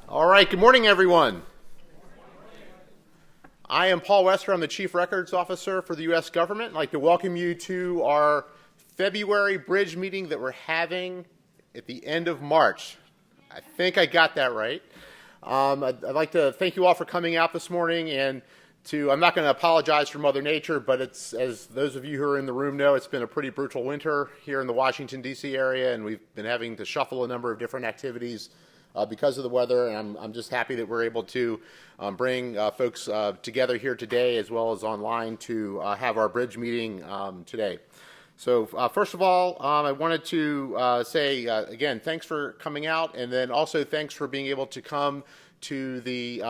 All right, good morning, everyone. I am Paul Wester. I'm the Chief Records Officer for the U.S. government. I'd like to welcome you to our February BRIDG meeting that we're having at the end of March. I think I got that right. I'd like to thank you all for coming out this morning, and I'm not going to apologize for Mother Nature, but it's, as those of you who are in the room know, it's been a pretty brutal winter here in the Washington, D.C. area, and we've been having to shuffle a number of different activities because of the weather, and I'm just happy that we're able to bring folks together here today as well as online to have our BRIDG meeting today. So first of all, I wanted to say, again, thanks for coming out, and then also thanks for being able to come to the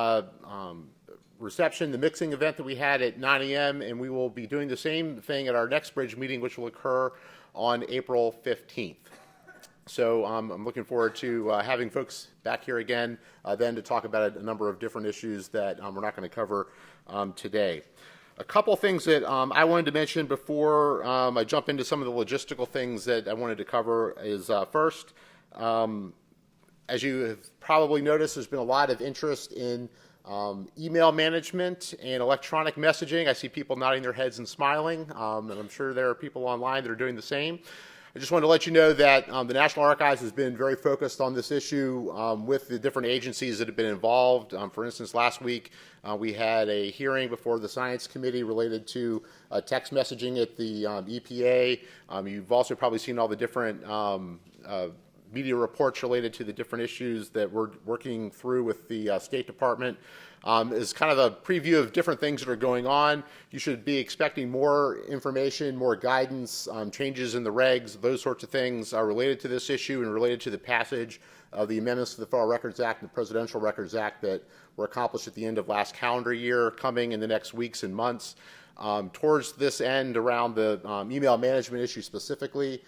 reception, the mixing event that we had at 9 a.m., and we will be doing the same thing at our next BRIDG meeting, which will occur on April 15th. So I'm looking forward to having folks back here again then to talk about a number of different issues that we're not going to cover today. A couple things that I wanted to mention before I jump into some of the logistical things that I wanted to cover is first, as you have probably noticed, there's been a lot of interest in email management and electronic messaging. I see people nodding their heads and smiling, and I'm sure there are people online that are doing the same. I just wanted to let you know that the National Archives has been very focused on this issue with the different agencies that have been involved. For instance, last week we had a hearing before the Science Committee related to text messaging at the EPA. You've also probably seen all the different media reports related to the different issues that we're working through with the State Department. Is kind of a preview of different things that are going on. You should be expecting more information, more guidance, changes in the regs, those sorts of things are related to this issue and related to the passage of the amendments to the Federal Records Act and the Presidential Records Act that were accomplished at the end of last calendar year, coming in the next weeks and months. Towards this end, around the email management issue specifically,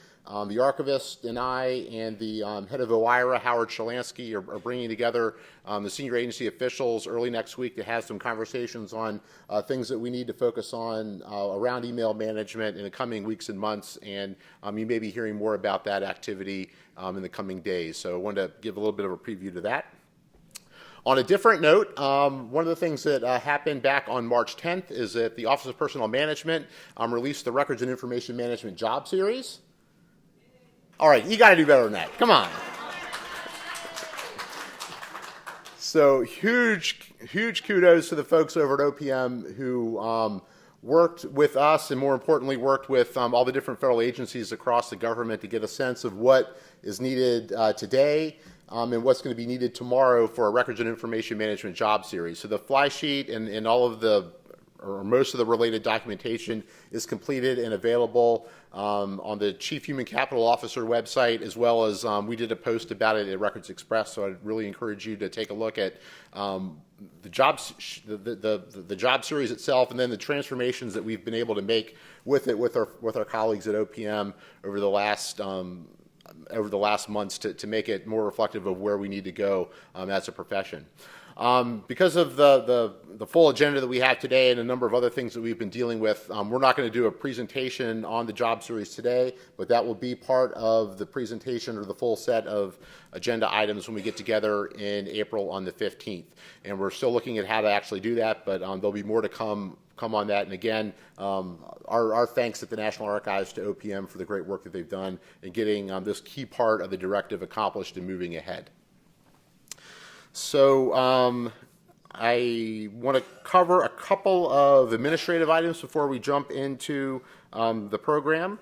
the archivist and I and the head of OIRA, Howard Shalansky, are bringing together the senior agency officials early next week to have some conversations on things that we need to focus on around email management in the coming weeks and months, and you may be hearing more about that activity in the coming days. So I wanted to give a little bit of a preview to that. On a different note, one of the things that happened back on March 10th is that the Office of Personnel Management released the Records and Information Management Job Series. All right, you got to do better than that. Come on. So huge kudos to the folks over at OPM who worked with us and, more importantly, worked with all the different federal agencies across the government to get a sense of what is needed today and what's going to be needed tomorrow for a Records and Information Management Job Series. So the fly sheet and all of the, or most of the related documentation is completed and available on the Chief Human Capital Officer website, as well as we did a post about it at Records Express, so I'd really encourage you to take a look at the job series itself and then the transformations that we've been able to make with it with our colleagues at OPM over the last months to make it more reflective of where we need to go as a profession. Because of the full agenda that we have today and a number of other things that we've been dealing with, we're not going to do a presentation on the job series today, but that will be part of the presentation or the full set of agenda items when we get together in April on the 15th. And we're still looking at how to actually do that, but there'll be more to come on that. And again, our thanks at the National Archives to OPM for the great work that they've done in getting this key part of the directive accomplished and moving ahead. So I want to cover a couple of administrative items before we jump into the program.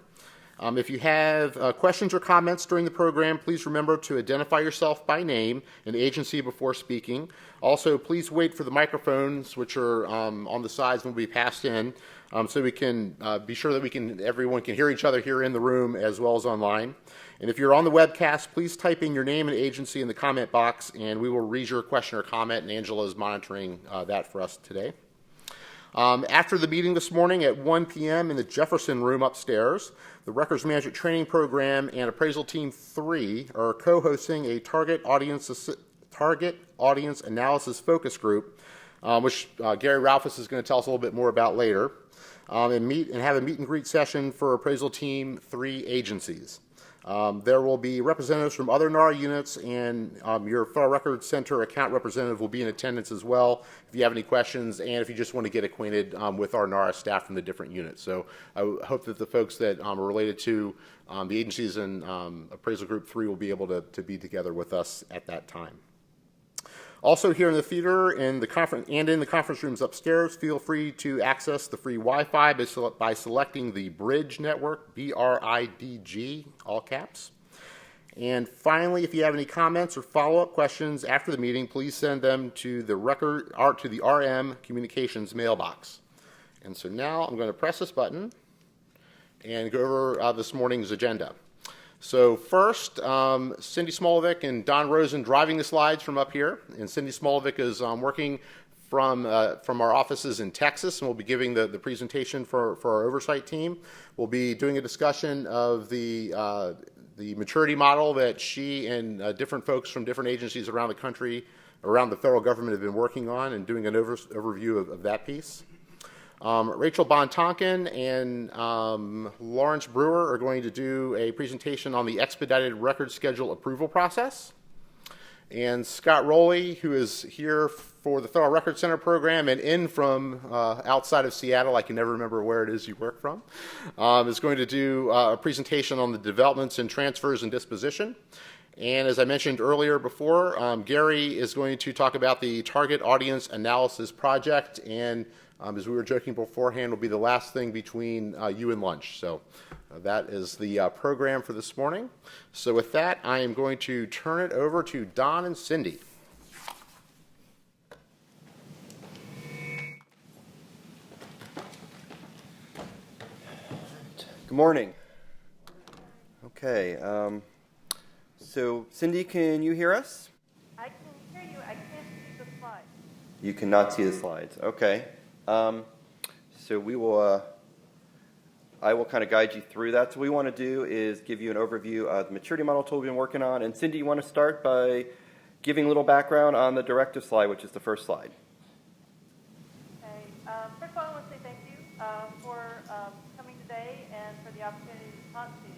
If you have questions or comments during the program, please remember to identify yourself by name and agency before speaking. Also, please wait for the microphones, which are on the sides and will be passed in, so we can be sure that everyone can hear each other here in the room as well as online. And if you're on the webcast, please type in your name and agency in the comment box, and we will read your question or comment, and Angela is monitoring that for us today. After the meeting this morning at 1 p.m. in the Jefferson Room upstairs, the Records Management Training Program and Appraisal Team 3 are co-hosting a target audience analysis focus group, which Gary Ralphus is going to tell us a little bit more about later, and have a meet and greet session for Appraisal Team 3 agencies. There will be representatives from other NARA units, and your Federal Records Center account representative will be in attendance as well if you have any questions and if you just want to get acquainted with our NARA staff from the different units. So I hope that the folks that are related to the agencies and Appraisal Group 3 will be able to be together with us at that time. Also here in the theater in the conference rooms upstairs, feel free to access the free Wi-Fi by selecting the BRIDG network, BRIDG, all caps. And finally, if you have any comments or follow-up questions after the meeting, please send them to the RM Communications mailbox. And so now I'm going to press this button and go over this morning's agenda. So first, Cindy Smolovic and Don Rosen driving the slides from up here. And Cindy Smolovic is working from our offices in Texas, and we'll be giving the presentation for our oversight team. We'll be doing a discussion of the maturity model that she and different folks from different agencies around the country, around the federal government, have been working on, and doing an overview of that piece. Rachel Bontonkin and Lawrence Brewer are going to do a presentation on the expedited record schedule approval process. And Scott Rowley, who is here for the Federal Records Center program and in from outside of Seattle, I can never remember where it is you work from, is going to do a presentation on the developments in transfers and disposition. And as I mentioned earlier before, Gary is going to talk about the target audience analysis project, and as we were joking beforehand, will be the last thing between you and lunch. So that is the program for this morning. So with that, I am going to turn it over to Don and Cindy. Good morning. Okay. So Cindy, can you hear us? I can hear you. I can't see the slides. You cannot see the slides. Okay. So we will, I will kind of guide you through that. So what we want to do is give you an overview of the maturity model tool we've been working on. And Cindy, you want to start by giving a little background on the directive slide, which is the first slide. Okay. First of all, I want to say thank you for coming today and for the opportunity to talk to you.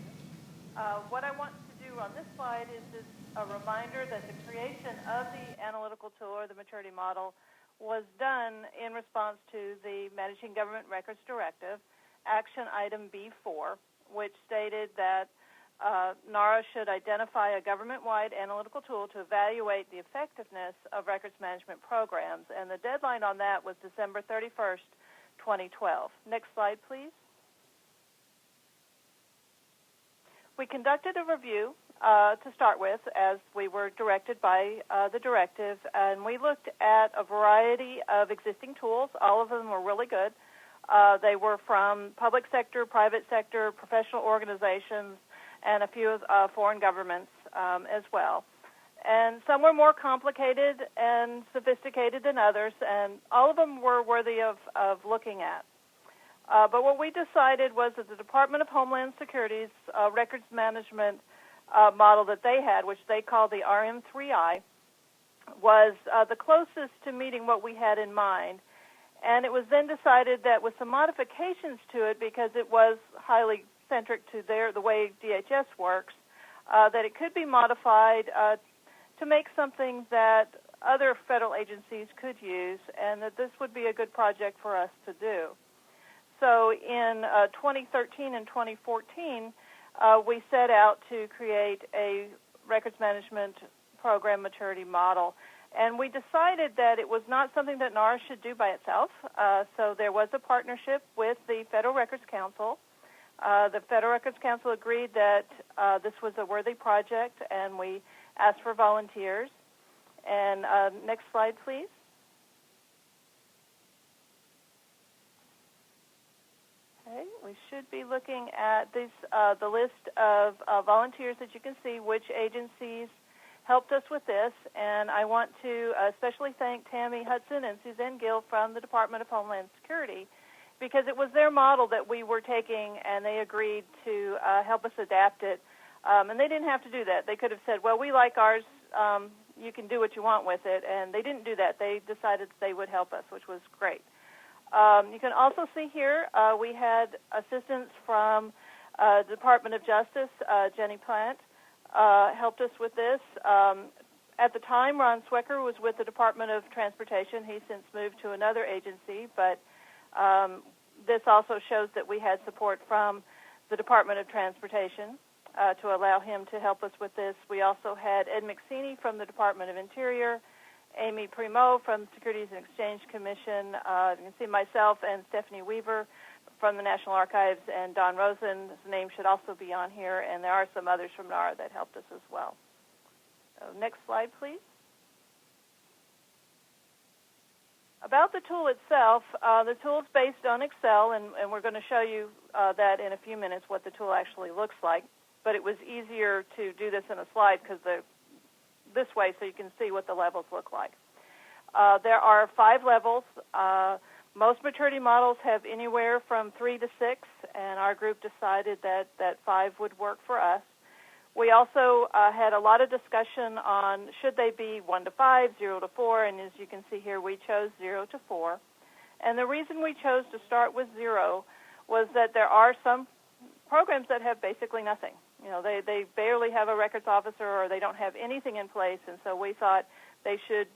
What I want to do on this slide is just a reminder that the creation of the analytical tool or the maturity model was done in response to the Managing Government Records Directive, Action Item B4, which stated that NARA should identify a government-wide analytical tool to evaluate the effectiveness of records management programs. And the deadline on that was December 31st, 2012. Next slide, please. We conducted a review to start with, as we were directed by the directive, and we looked at a variety of existing tools. All of them were really good. They were from public sector, private sector, professional organizations, and a few foreign governments as well. And some were more complicated and sophisticated than others, and all of them were worthy of looking at. But what we decided was that the Department of Homeland Security's records management model that they had, which they called the RM3I, was the closest to meeting what we had in mind. And it was then decided that with some modifications to it, because it was highly centric to the way DHS works, that it could be modified to make something that other federal agencies could use, and that this would be a good project for us to do. So in 2013 and 2014, we set out to create a records management program maturity model. And we decided that it was not something that NARA should do by itself. So there was a partnership with the Federal Records Council. The Federal Records Council agreed that this was a worthy project, and we asked for volunteers. And next slide, please. Okay, we should be looking at this, the list of volunteers that you can see, which agencies helped us with this, and I want to especially thank Tammy Hudson and Suzanne Gill from the Department of Homeland Security, because it was their model that we were taking, and they agreed to help us adapt it. And they didn't have to do that. They could have said, well, we like ours, you can do what you want with it, and they didn't do that. They decided they would help us, which was great. You can also see here we had assistance from Department of Justice, Jenny Plant, helped us with this. At the time, Ron Swecker was with the Department of Transportation. He's since moved to another agency, but this also shows that we had support from the Department of Transportation to allow him to help us with this. We also had Ed McSeany from the Department of Interior, Amy Primo from the Securities and Exchange Commission. You can see myself and Stephanie Weaver from the National Archives, and Don Rosen's name should also be on here, and there are some others from NARA that helped us as well. So next slide, please. About the tool itself, the tool is based on Excel, and we're going to show you that in a few minutes, what the tool actually looks like. But it was easier to do this in a slide because this way, so you can see what the levels look like. There are 5 levels. Most maturity models have anywhere from 3 to 6, and our group decided that 5 would work for us. We also had a lot of discussion on should they be 1 to 5, 0 to 4, and as you can see here, we chose 0 to 4. And the reason we chose to start with 0 was that there are some programs that have basically nothing. You know, they barely have a records officer, or they don't have anything in place, and so we thought they should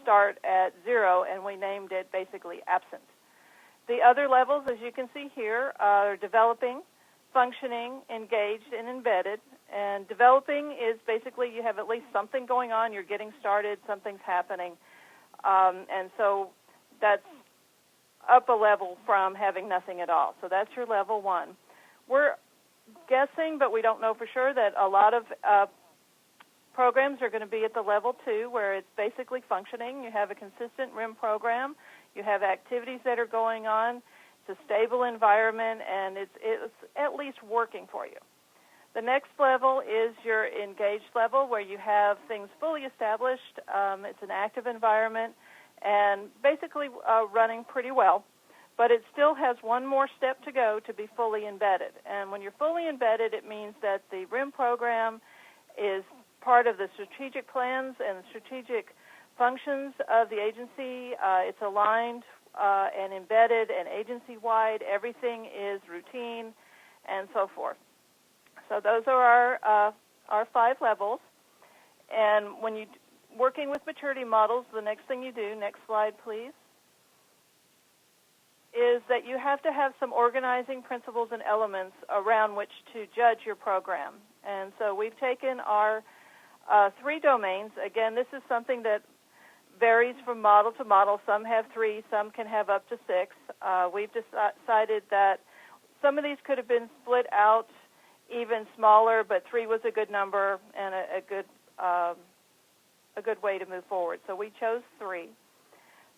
start at 0, and we named it basically absent. The other levels, as you can see here, are developing, functioning, engaged, and embedded. And developing is basically you have at least something going on, you're getting started, something's happening. And so that's up a level from having nothing at all. So that's your level 1. We're guessing, but we don't know for sure, that a lot of programs are going to be at the level 2, where it's basically functioning. You have a consistent RIM program. You have activities that are going on. It's a stable environment, and it's at least working for you. The next level is your engaged level, where you have things fully established. It's an active environment and basically running pretty well. But it still has one more step to go to be fully embedded. And when you're fully embedded, it means that the RIM program is part of the strategic plans and the strategic functions of the agency. It's aligned and embedded and agency-wide. Everything is routine and so forth. So those are our 5 levels. And when you're working with maturity models, the next thing you do, next slide please, is that you have to have some organizing principles and elements around which to judge your program. And so we've taken our 3 domains. Again, this is something that varies from model to model. Some have 3, some can have up to 6. We've decided that some of these could have been split out even smaller, but 3 was a good number and a good way to move forward. So we chose 3.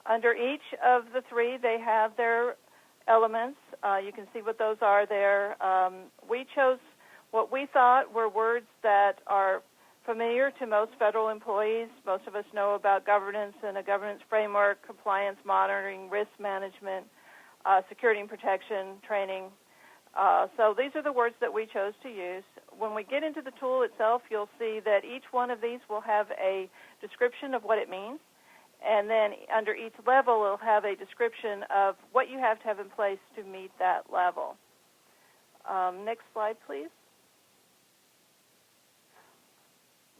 Under each of the 3, they have their elements. You can see what those are there. We chose what we thought were words that are familiar to most federal employees. Most of us know about governance and a governance framework, compliance monitoring, risk management, security and protection, training. So these are the words that we chose to use. When we get into the tool itself, you'll see that each one of these will have a description of what it means. And then under each level, it'll have a description of what you have to have in place to meet that level. Next slide, please.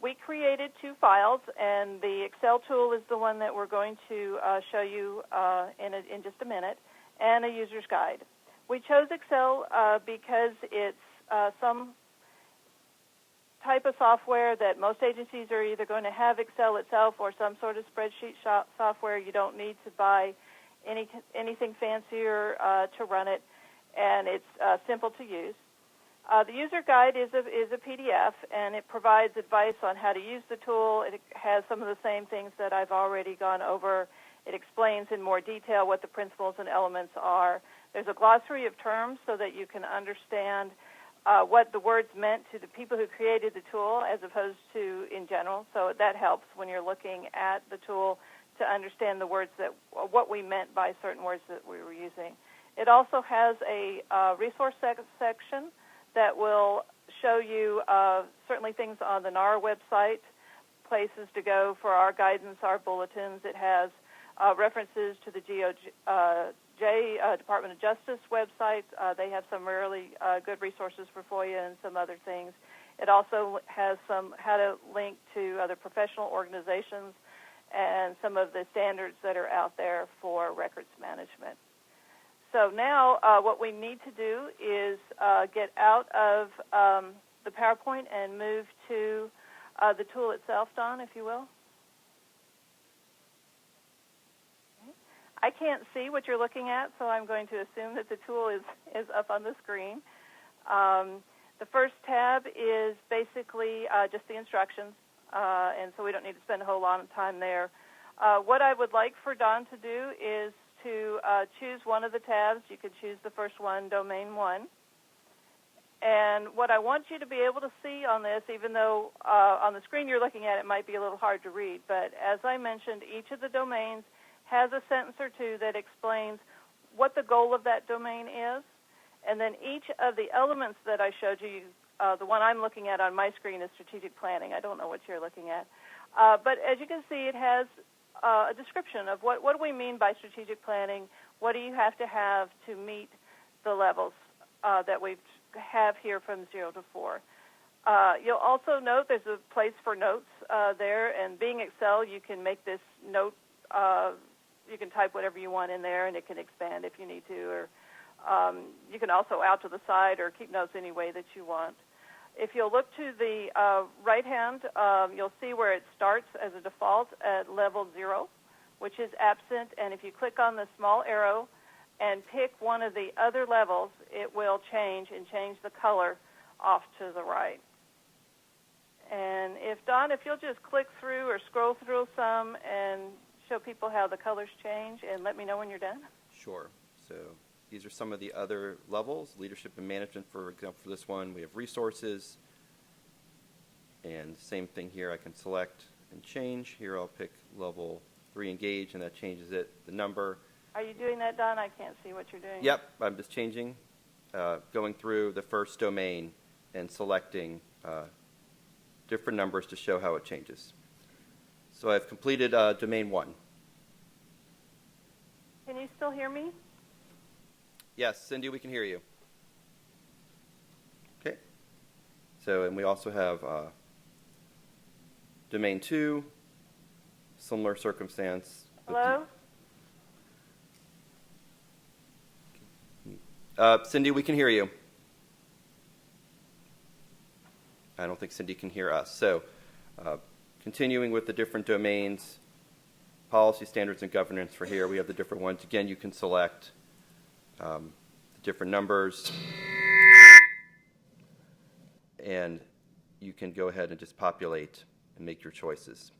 We created 2 files, and the Excel tool is the one that we're going to show you in just a minute, and a user's guide. We chose Excel because it's some type of software that most agencies are either going to have Excel itself or some sort of spreadsheet software. You don't need to buy anything fancier to run it, and it's simple to use. The user guide is a PDF, and it provides advice on how to use the tool. It has some of the same things that I've already gone over. It explains in more detail what the principles and elements are. There's a glossary of terms so that you can understand what the words meant to the people who created the tool as opposed to in general. So that helps when you're looking at the tool to understand the words what we meant by certain words that we were using. It also has a resource section that will show you certainly things on the NARA website, places to go for our guidance, our bulletins. It has references to the Department of Justice website. They have some really good resources for FOIA and some other things. It also has how to link to other professional organizations and some of the standards that are out there for records management. So now what we need to do is get out of the PowerPoint and move to the tool itself, Don, if you will. I can't see what you're looking at, so I'm going to assume that the tool is up on the screen. The first tab is basically just the instructions, and so we don't need to spend a whole lot of time there. What I would like for Don to do is to choose one of the tabs. You could choose the first one, Domain 1. And what I want you to be able to see on this, even though on the screen you're looking at it might be a little hard to read, but as I mentioned, each of the domains has a sentence or two that explains what the goal of that domain is, and then each of the elements that I showed you, the one I'm looking at on my screen is strategic planning. I don't know what you're looking at. But as you can see, it has a description of what do we mean by strategic planning, what do you have to meet the levels that we have here from 0 to 4. You'll also note there's a place for notes there, and being Excel, you can make this note you can type whatever you want in there, and it can expand if you need to, or you can also out to the side or keep notes any way that you want. If you'll look to the right hand, you'll see where it starts as a default at level 0, which is absent, and if you click on the small arrow and pick one of the other levels, it will change the color off to the right. And Don, if you'll just click through or scroll through some and show people how the colors change, and let me know when you're done. Sure. So these are some of the other levels. Leadership and management, for example, for this one, we have resources. And same thing here, I can select and change. Here I'll pick level 3, engage, and that changes it, the number. Are you doing that, Don? I can't see what you're doing. Yep, I'm just changing, going through the first domain and selecting different numbers to show how it changes. So I've completed domain 1. Can you still hear me? Yes, Cindy, we can hear you. Okay. So, and we also have domain 2, similar circumstance. Hello? Cindy, we can hear you. I don't think Cindy can hear us. So, continuing with the different domains, policy, standards, and governance for here, we have the different ones. Again, you can select the different numbers, and you can go ahead and just populate and make your choices.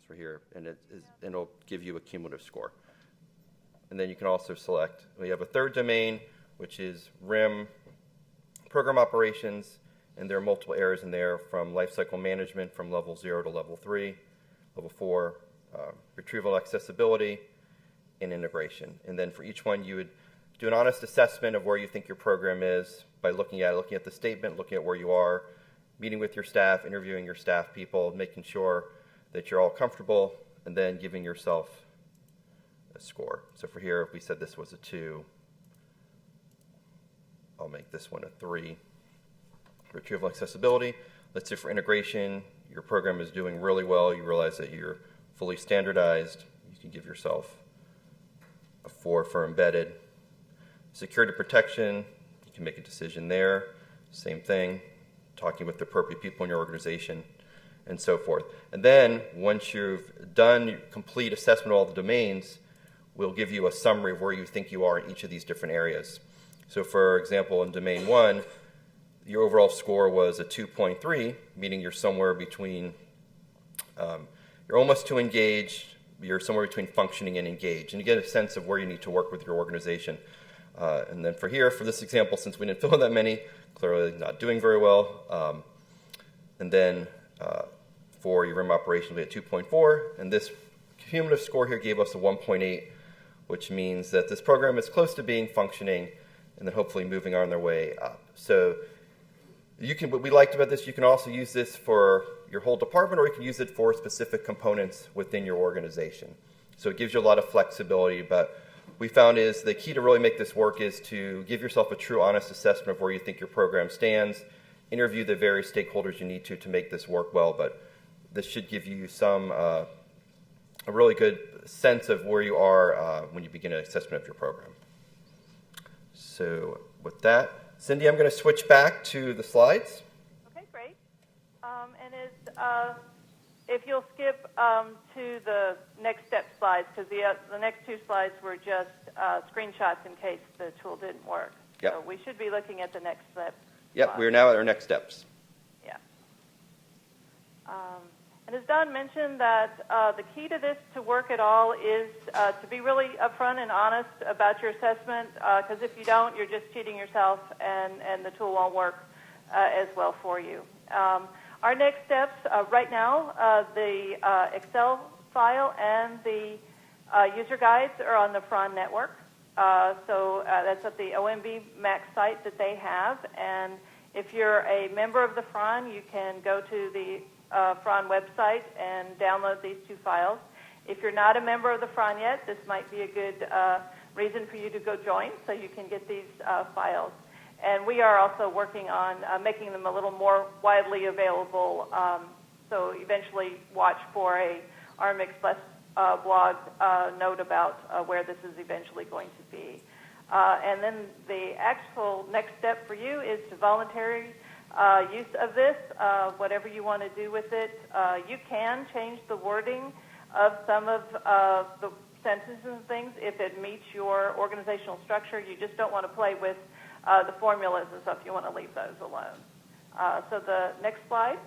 So here, and it'll give you a cumulative score. And then you can also select, we have a third domain, which is RIM, program operations, and there are multiple areas in there from lifecycle management from level 0 to level 3, level 4, retrieval accessibility, and integration. And then for each one, you would do an honest assessment of where you think your program is by looking at the statement, looking at where you are, meeting with your staff, interviewing your staff people, making sure that you're all comfortable, and then giving yourself a score. So for here, if we said this was a 2, I'll make this one a 3. Retrieval accessibility, let's say for integration, your program is doing really well, you realize that you're fully standardized, you can give yourself a 4 for embedded. Security protection, you can make a decision there, same thing, talking with the appropriate people in your organization, and so forth. And then once you've done your complete assessment of all the domains, we'll give you a summary of where you think you are in each of these different areas. So for example, in domain 1, your overall score was a 2.3, meaning you're somewhere between, you're almost to engage, you're somewhere between functioning and engage, and you get a sense of where you need to work with your organization. And then for here, for this example, since we didn't fill in that many, clearly not doing very well. And then for your RIM operation, we had 2.4, and this cumulative score here gave us a 1.8, which means that this program is close to being functioning, and then hopefully moving on their way up. So what we liked about this, you can also use this for your whole department, or you can use it for specific components within your organization. So it gives you a lot of flexibility about we found is the key to really make this work is to give yourself a true, honest assessment of where you think your program stands, interview the various stakeholders you need to make this work well, but this should give you some a really good sense of where you are when you begin an assessment of your program. So with that, Cindy, I'm going to switch back to the slides. Okay, great. If you'll skip to the next step slides, because the next two slides were just screenshots in case the tool didn't work. Yep. So we should be looking at the next step. Yep, we're now at our next steps. Yeah. And as Don mentioned, that the key to this to work at all is to be really upfront and honest about your assessment, because if you don't, you're just cheating yourself, and the tool won't work as well for you. Our next steps right now, the Excel file and the user guides are on the FRON network. So that's at the OMB Max site that they have. And if you're a member of the FRON, you can go to the FRON website and download these two files. If you're not a member of the FRON yet, this might be a good reason for you to go join so you can get these files. And we are also working on making them a little more widely available. So eventually watch for a ARM Express blog note about where this is eventually going to be. And then the actual next step for you is to voluntary use of this, whatever you want to do with it. You can change the wording of some of the sentences and things if it meets your organizational structure. You just don't want to play with the formulas and stuff. You want to leave those alone. So the next slide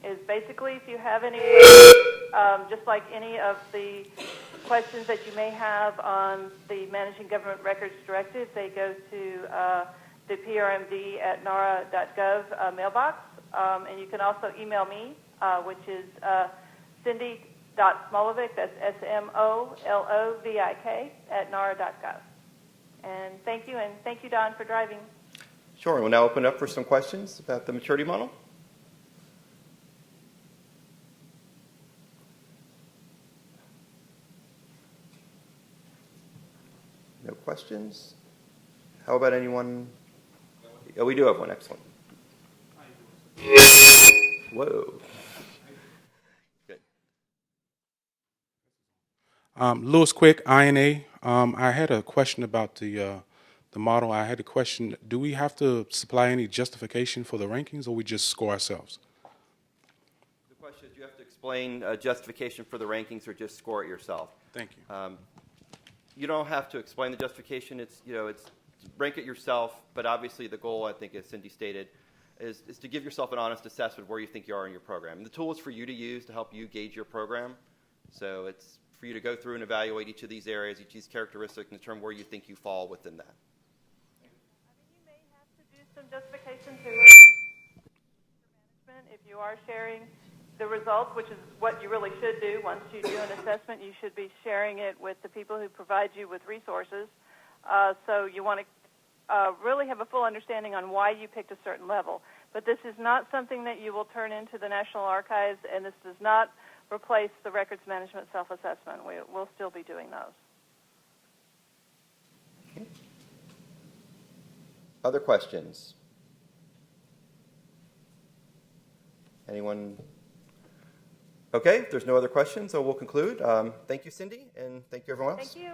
is basically if you have any, just like any of the questions that you may have on the Managing Government Records Directive, they go to the prmd@nara.gov mailbox. And you can also email me, which is cindy.smolovik, that's SMOLOVIK, @nara.gov. And thank you, Don, for driving. Sure, we'll now open up for some questions about the maturity model. No questions? How about anyone? Oh, we do have one. Excellent. Whoa. Good. Lewis Quick, INA. I had a question about the model. I had a question, do we have to supply any justification for the rankings, or we just score ourselves? The question is, do you have to explain justification for the rankings or just score it yourself? Thank you. You don't have to explain the justification. It's rank it yourself, but obviously the goal, I think, as Cindy stated, is to give yourself an honest assessment of where you think you are in your program. And the tool is for you to use to help you gauge your program. So it's for you to go through and evaluate each of these areas, each of these characteristics, and determine where you think you fall within that. You may have to do some justification to management if you are sharing the results, which is what you really should do. Once you do an assessment, you should be sharing it with the people who provide you with resources. So you want to really have a full understanding on why you picked a certain level. But this is not something that you will turn into the National Archives, and this does not replace the records management self-assessment. We'll still be doing those. Okay. Other questions? Anyone? Okay, if there's no other questions, so we'll conclude. Thank you, Cindy, and thank you, everyone else. Thank you.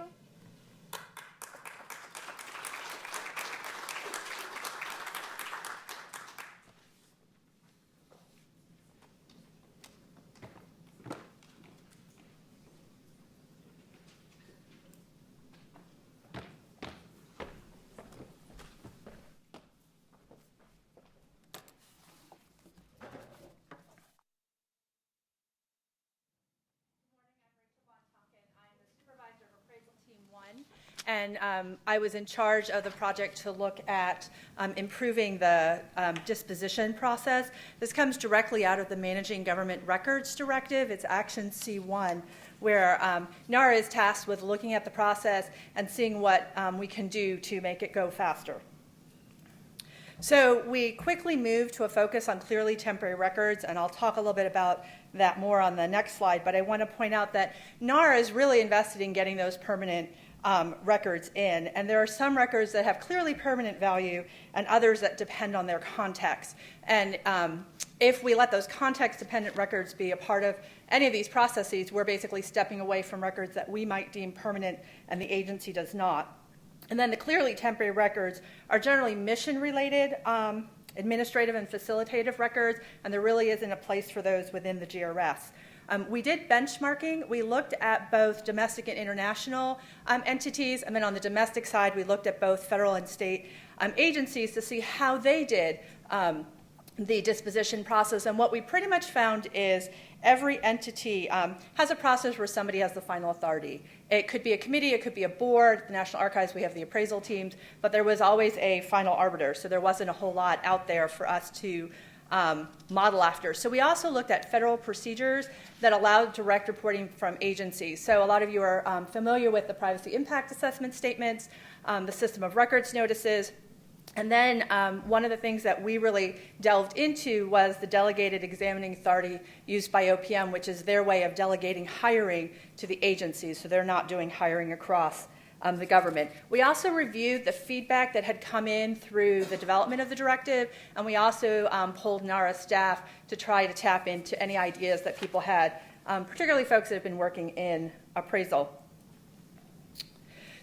And I was in charge of the project to look at improving the disposition process. This comes directly out of the Managing Government Records Directive. It's Action C1, where NARA is tasked with looking at the process and seeing what we can do to make it go faster. So we quickly moved to a focus on clearly temporary records, and I'll talk a little bit about that more on the next slide, but I want to point out that NARA is really invested in getting those permanent records in, and there are some records that have clearly permanent value and others that depend on their context. And if we let those context-dependent records be a part of any of these processes, we're basically stepping away from records that we might deem permanent and the agency does not. And then the clearly temporary records are generally mission-related, administrative and facilitative records, and there really isn't a place for those within the GRS. We did benchmarking. We looked at both domestic and international entities, and then on the domestic side, we looked at both federal and state agencies to see how they did the disposition process. And what we pretty much found is every entity has a process where somebody has the final authority. It could be a committee, it could be a board. The National Archives, we have the appraisal teams, but there was always a final arbiter, so there wasn't a whole lot out there for us to model after. So we also looked at federal procedures that allowed direct reporting from agencies. So a lot of you are familiar with the privacy impact assessment statements, the system of records notices, and then one of the things that we really delved into was the delegated examining authority used by OPM, which is their way of delegating hiring to the agencies, so they're not doing hiring across the government. We also reviewed the feedback that had come in through the development of the directive, and we also polled NARA staff to try to tap into any ideas that people had, particularly folks that have been working in appraisal.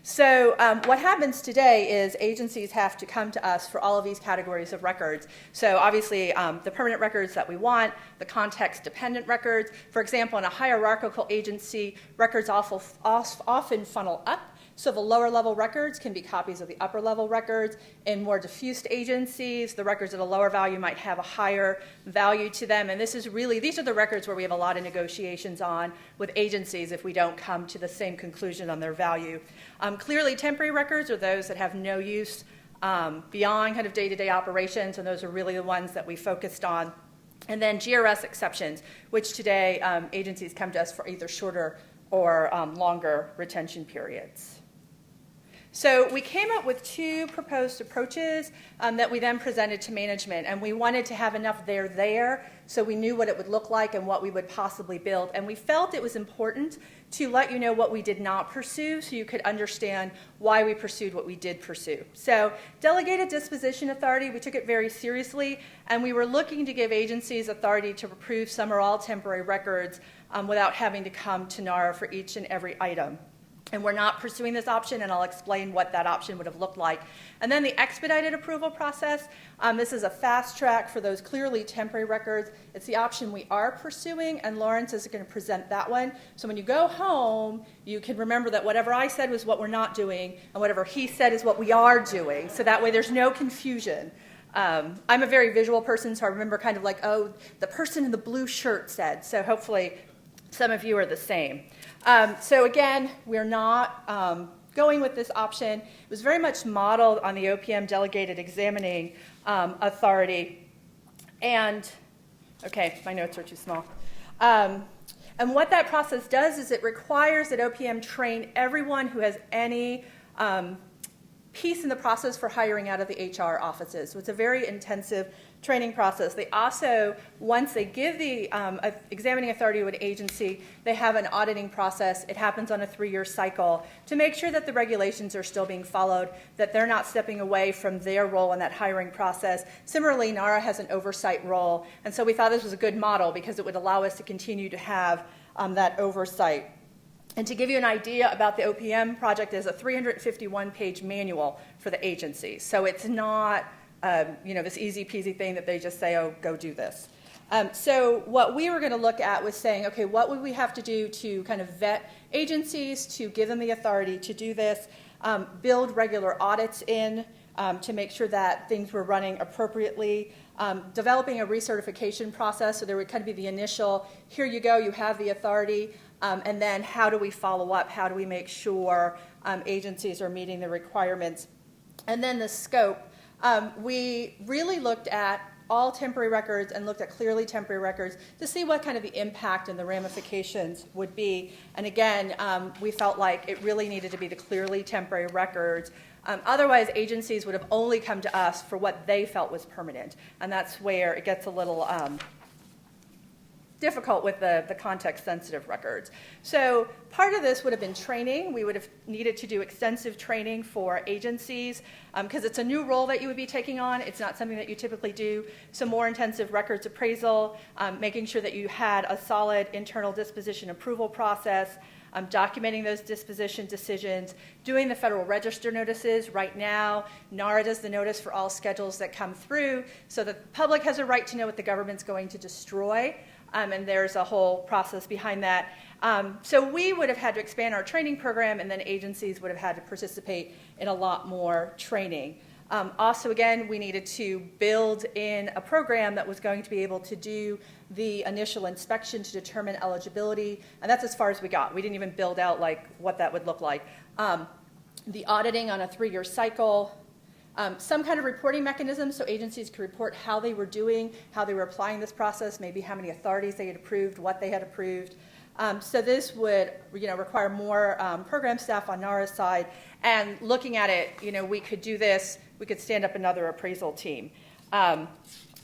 So what happens today is agencies have to come to us for all of these categories of records. So obviously the permanent records that we want, the context-dependent records. For example, in a hierarchical agency, records often funnel up. So the lower level records can be copies of the upper level records. In more diffused agencies, the records at a lower value might have a higher value to them. And these are the records where we have a lot of negotiations on with agencies if we don't come to the same conclusion on their value. Clearly, temporary records are those that have no use beyond kind of day-to-day operations, and those are really the ones that we focused on. And then GRS exceptions, which today agencies come to us for either shorter or longer retention periods. So we came up with two proposed approaches that we then presented to management, and we wanted to have enough there so we knew what it would look like and what we would possibly build. And we felt it was important to let you know what we did not pursue so you could understand why we pursued what we did pursue. So delegated disposition authority, we took it very seriously, and we were looking to give agencies authority to approve some or all temporary records without having to come to NARA for each and every item. And we're not pursuing this option, and I'll explain what that option would have looked like. And then the expedited approval process, this is a fast track for those clearly temporary records. It's the option we are pursuing, and Lawrence is going to present that one. So when you go home, you can remember that whatever I said was what we're not doing, and whatever he said is what we are doing. So that way there's no confusion. I'm a very visual person, so I remember kind of like, oh, the person in the blue shirt said. So hopefully some of you are the same. So again, we're not going with this option. It was very much modeled on the OPM delegated examining authority. And, okay, my notes are too small. And what that process does is it requires that OPM train everyone who has any piece in the process for hiring out of the HR offices. So it's a very intensive training process. They also, once they give the examining authority to an agency, they have an auditing process. It happens on a 3-year cycle to make sure that the regulations are still being followed, that they're not stepping away from their role in that hiring process. Similarly, NARA has an oversight role, and so we thought this was a good model because it would allow us to continue to have that oversight. And to give you an idea about the OPM project, is a 351-page manual for the agency. So it's not this easy peasy thing that they just say, oh, go do this. So what we were going to look at was saying, okay, what would we have to do to kind of vet agencies, to give them the authority to do this, build regular audits in to make sure that things were running appropriately, developing a recertification process, so there would kind of be the initial, here you go, you have the authority, and then how do we follow up, how do we make sure agencies are meeting the requirements, and then the scope. We really looked at all temporary records and looked at clearly temporary records to see what kind of the impact and the ramifications would be. And again, we felt like it really needed to be the clearly temporary records. Otherwise, agencies would have only come to us for what they felt was permanent. And that's where it gets a little difficult with the context-sensitive records. So part of this would have been training. We would have needed to do extensive training for agencies because it's a new role that you would be taking on. It's not something that you typically do. So more intensive records appraisal, making sure that you had a solid internal disposition approval process, documenting those disposition decisions, doing the Federal Register notices. Right now, NARA does the notice for all schedules that come through so that the public has a right to know what the government's going to destroy. And there's a whole process behind that. So we would have had to expand our training program, and then agencies would have had to participate in a lot more training. Also, again, we needed to build in a program that was going to be able to do the initial inspection to determine eligibility, and that's as far as we got. We didn't even build out like what that would look like. The auditing on a 3-year cycle, some kind of reporting mechanism so agencies could report how they were doing, how they were applying this process, maybe how many authorities they had approved, what they had approved. So this would require more program staff on NARA's side. And looking at it, we could do this. We could stand up another appraisal team. To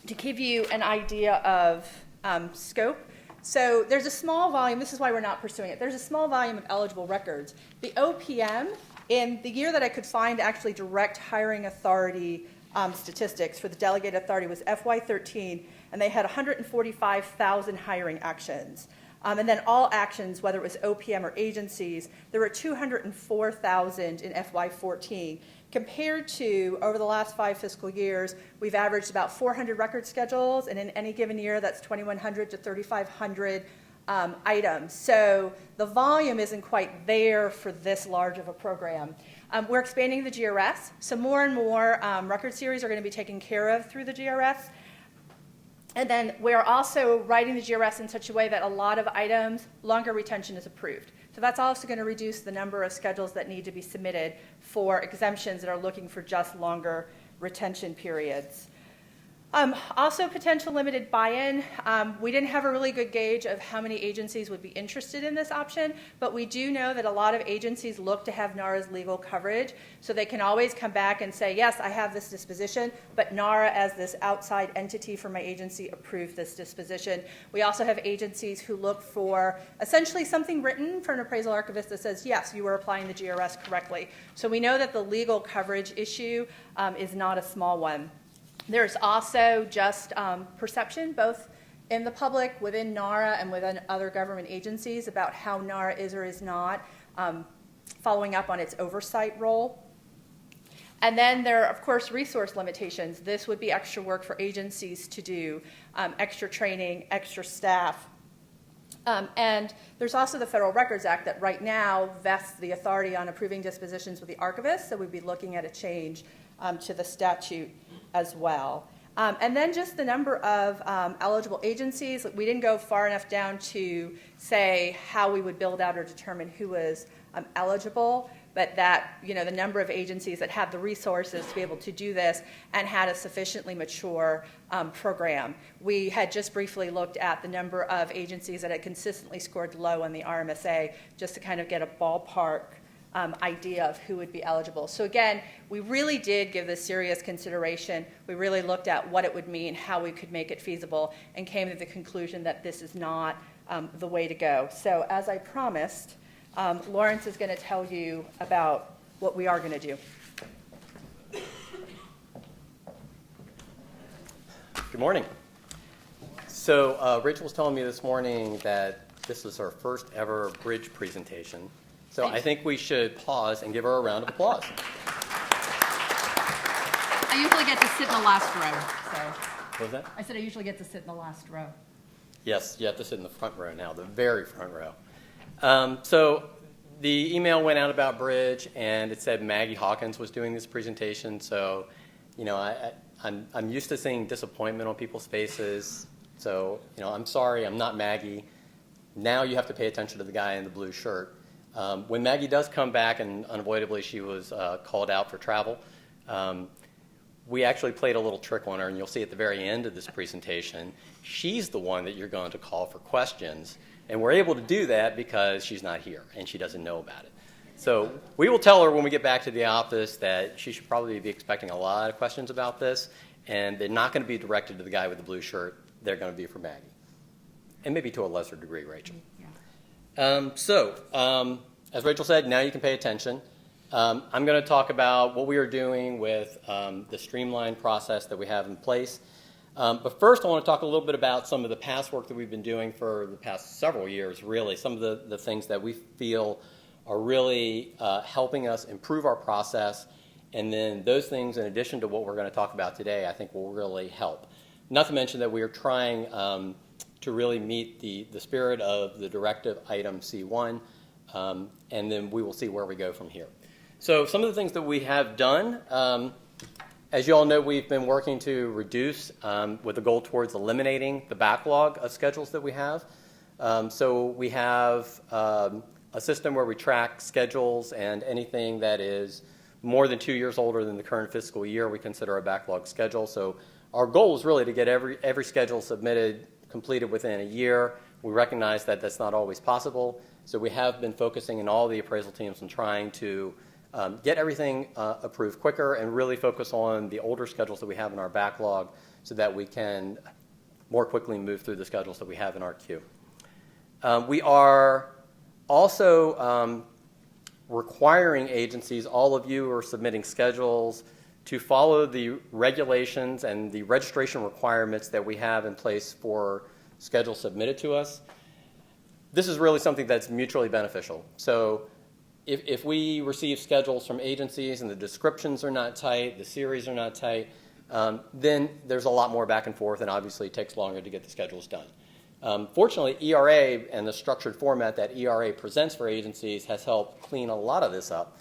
give you an idea of scope, so there's a small volume. This is why we're not pursuing it. There's a small volume of eligible records. The OPM, in the year that I could find actually direct hiring authority statistics for the delegated authority was FY13, and they had 145,000 hiring actions. And then all actions, whether it was OPM or agencies, there were 204,000 in FY14. Compared to, over the last 5 fiscal years, we've averaged about 400 record schedules, and in any given year, that's 2,100 to 3,500 items. So the volume isn't quite there for this large of a program. We're expanding the GRS, so more and more record series are going to be taken care of through the GRS. And then we're also writing the GRS in such a way that a lot of items, longer retention is approved. So that's also going to reduce the number of schedules that need to be submitted for exemptions that are looking for just longer retention periods. Also, potential limited buy-in. We didn't have a really good gauge of how many agencies would be interested in this option, but we do know that a lot of agencies look to have NARA's legal coverage, so they can always come back and say, yes, I have this disposition, but NARA as this outside entity for my agency approved this disposition. We also have agencies who look for essentially something written for an appraisal archivist that says, yes, you were applying the GRS correctly. So we know that the legal coverage issue is not a small one. There's also just perception, both in the public, within NARA, and within other government agencies about how NARA is or is not following up on its oversight role. And then there are, of course, resource limitations. This would be extra work for agencies to do, extra training, extra staff. And there's also the Federal Records Act that right now vests the authority on approving dispositions with the archivist, so we'd be looking at a change to the statute as well. And then just the number of eligible agencies. We didn't go far enough down to say how we would build out or determine who was eligible, but that, the number of agencies that have the resources to be able to do this and had a sufficiently mature program. We had just briefly looked at the number of agencies that had consistently scored low on the RMSA just to kind of get a ballpark idea of who would be eligible. So again, we really did give this serious consideration. We really looked at what it would mean, how we could make it feasible, and came to the conclusion that this is not the way to go. So as I promised, Lawrence is going to tell you about what we are going to do. Good morning. So Rachel was telling me this morning that this is her first ever BRIDG presentation. So I think we should pause and give her a round of applause. I usually get to sit in the last row. So What was that? I said I usually get to sit in the last row. Yes, you have to sit in the front row now, the very front row. So the email went out about BRIDG, and it said Maggie Hawkins was doing this presentation. So, I'm used to seeing disappointment on people's faces. So, I'm sorry, I'm not Maggie. Now you have to pay attention to the guy in the blue shirt. When Maggie does come back, and unavoidably she was called out for travel, we actually played a little trick on her, and you'll see at the very end of this presentation, she's the one that you're going to call for questions. And we're able to do that because she's not here, and she doesn't know about it. So we will tell her when we get back to the office that she should probably be expecting a lot of questions about this, and they're not going to be directed to the guy with the blue shirt. They're going to be for Maggie, and maybe to a lesser degree, Rachel. Yeah. As Rachel said, now you can pay attention. I'm going to talk about what we are doing with the streamlined process that we have in place. But first, I want to talk a little bit about some of the past work that we've been doing for the past several years, really. Some of the things that we feel are really helping us improve our process. And then those things, in addition to what we're going to talk about today, I think will really help. Not to mention that we are trying to really meet the spirit of the directive item C1, and then we will see where we go from here. So some of the things that we have done, as you all know, we've been working to reduce with a goal towards eliminating the backlog of schedules that we have. So we have a system where we track schedules, and anything that is more than 2 years older than the current fiscal year, we consider a backlog schedule. So our goal is really to get every schedule submitted, completed within a year. We recognize that that's not always possible. So we have been focusing in all the appraisal teams on trying to get everything approved quicker and really focus on the older schedules that we have in our backlog so that we can more quickly move through the schedules that we have in our queue. We are also requiring agencies, all of you who are submitting schedules, to follow the regulations and the registration requirements that we have in place for schedules submitted to us. This is really something that's mutually beneficial. So if we receive schedules from agencies and the descriptions are not tight, the series are not tight, then there's a lot more back and forth, and obviously it takes longer to get the schedules done. Fortunately, ERA and the structured format that ERA presents for agencies has helped clean a lot of this up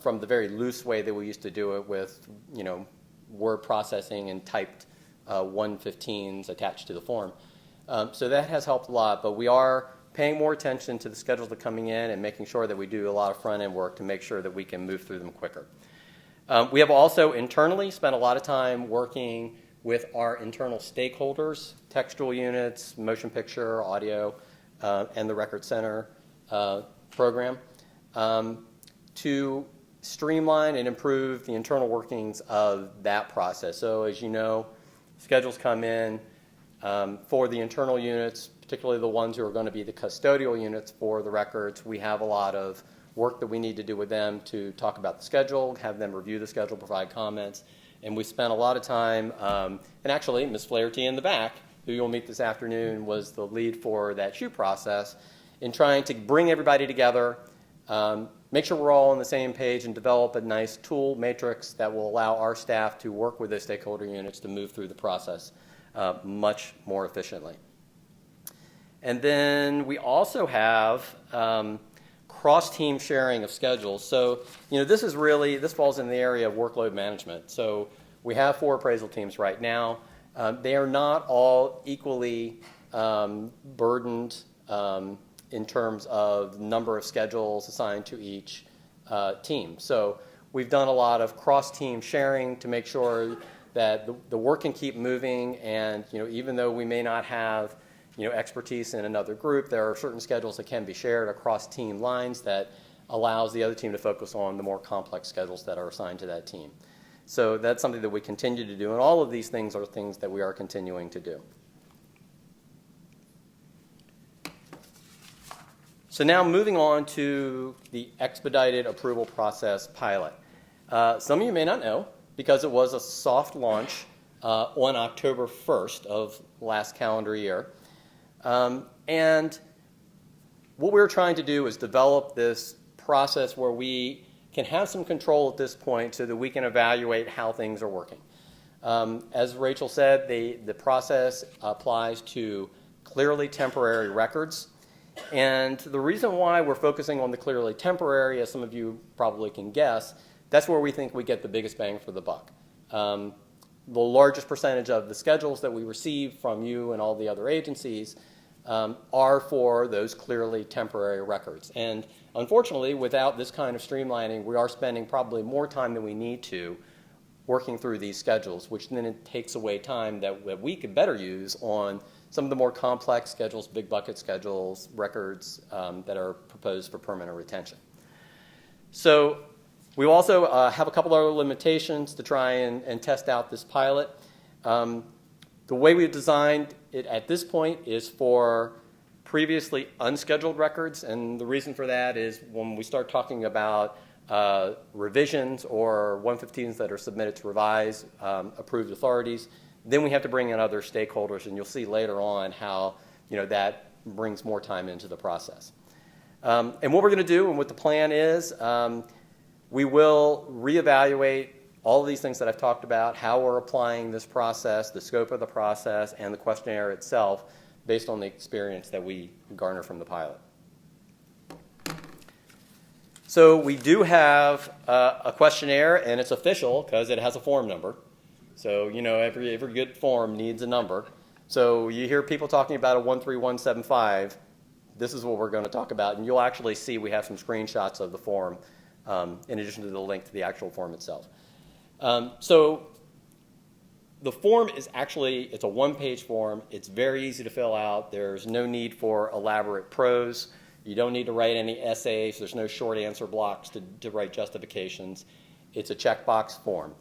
from the very loose way that we used to do it with, word processing and typed 115s attached to the form. So that has helped a lot, but we are paying more attention to the schedules that are coming in and making sure that we do a lot of front-end work to make sure that we can move through them quicker. We have also internally spent a lot of time working with our internal stakeholders, textual units, motion picture, audio, and the Record Center program, to streamline and improve the internal workings of that process. So as you know, schedules come in for the internal units, particularly the ones who are going to be the custodial units for the records. We have a lot of work that we need to do with them to talk about the schedule, have them review the schedule, provide comments. And we spent a lot of time, and actually Ms. Flaherty in the back, who you'll meet this afternoon, was the lead for that SHU process in trying to bring everybody together, make sure we're all on the same page, and develop a nice tool matrix that will allow our staff to work with those stakeholder units to move through the process much more efficiently. And then we also have cross-team sharing of schedules. So, this falls in the area of workload management. So we have 4 appraisal teams right now. They are not all equally burdened in terms of number of schedules assigned to each team. So we've done a lot of cross-team sharing to make sure that the work can keep moving, and even though we may not have expertise in another group, there are certain schedules that can be shared across team lines that allows the other team to focus on the more complex schedules that are assigned to that team. So that's something that we continue to do, and all of these things are things that we are continuing to do. So now moving on to the expedited approval process pilot. Some of you may not know, because it was a soft launch on October 1st of last calendar year. And what we're trying to do is develop this process where we can have some control at this point so that we can evaluate how things are working. As Rachel said, the process applies to clearly temporary records. And the reason why we're focusing on the clearly temporary, as some of you probably can guess, that's where we think we get the biggest bang for the buck. The largest percentage of the schedules that we receive from you and all the other agencies are for those clearly temporary records. And unfortunately, without this kind of streamlining, we are spending probably more time than we need to working through these schedules, which then it takes away time that we could better use on some of the more complex schedules, big bucket schedules, records that are proposed for permanent retention. So we also have a couple other limitations to try and test out this pilot. The way we've designed it at this point is for previously unscheduled records, and the reason for that is when we start talking about revisions or 115s that are submitted to revise approved authorities, then we have to bring in other stakeholders, and you'll see later on how that brings more time into the process. And what we're going to do and what the plan is, we will reevaluate all of these things that I've talked about, how we're applying this process, the scope of the process, and the questionnaire itself based on the experience that we garner from the pilot. So we do have a questionnaire, and it's official because it has a form number. So, every good form needs a number. So you hear people talking about a 13175. This is what we're going to talk about, and you'll actually see we have some screenshots of the form in addition to the link to the actual form itself. So the form is it's a one-page form. It's very easy to fill out. There's no need for elaborate prose. You don't need to write any essays. There's no short answer blocks to write justifications. It's a checkbox form.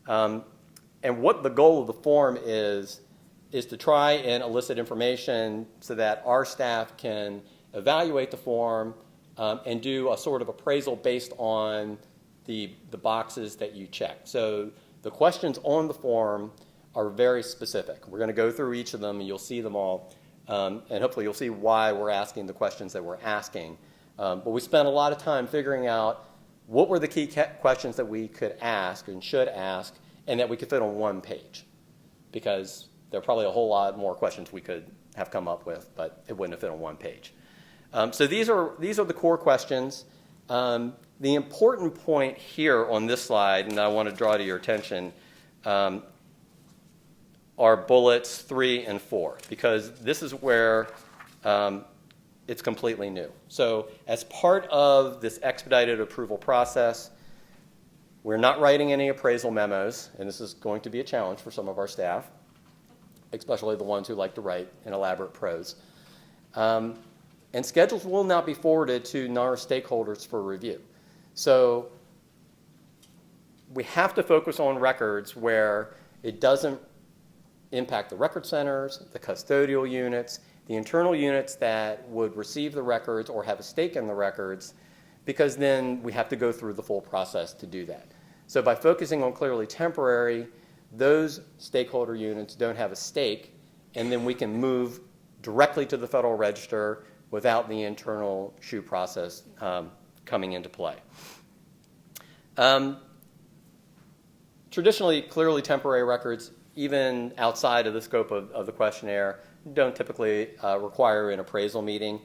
And what the goal of the form is to try and elicit information so that our staff can evaluate the form and do a sort of appraisal based on the boxes that you check. So the questions on the form are very specific. We're going to go through each of them, and you'll see them all. And hopefully you'll see why we're asking the questions that we're asking. But we spent a lot of time figuring out what were the key questions that we could ask and should ask and that we could fit on one page. Because there are probably a whole lot more questions we could have come up with, but it wouldn't have fit on one page. So these are the core questions. The important point here on this slide, and I want to draw to your attention, are bullets 3 and 4, because this is where it's completely new. So as part of this expedited approval process, we're not writing any appraisal memos, and this is going to be a challenge for some of our staff, especially the ones who like to write in elaborate prose. And schedules will not be forwarded to NAR stakeholders for review. So we have to focus on records where it doesn't impact the record centers, the custodial units, the internal units that would receive the records or have a stake in the records, because then we have to go through the full process to do that. So by focusing on clearly temporary, those stakeholder units don't have a stake, and then we can move directly to the Federal Register without the internal SHU process coming into play. Traditionally, clearly temporary records, even outside of the scope of the questionnaire, don't typically require an appraisal meeting.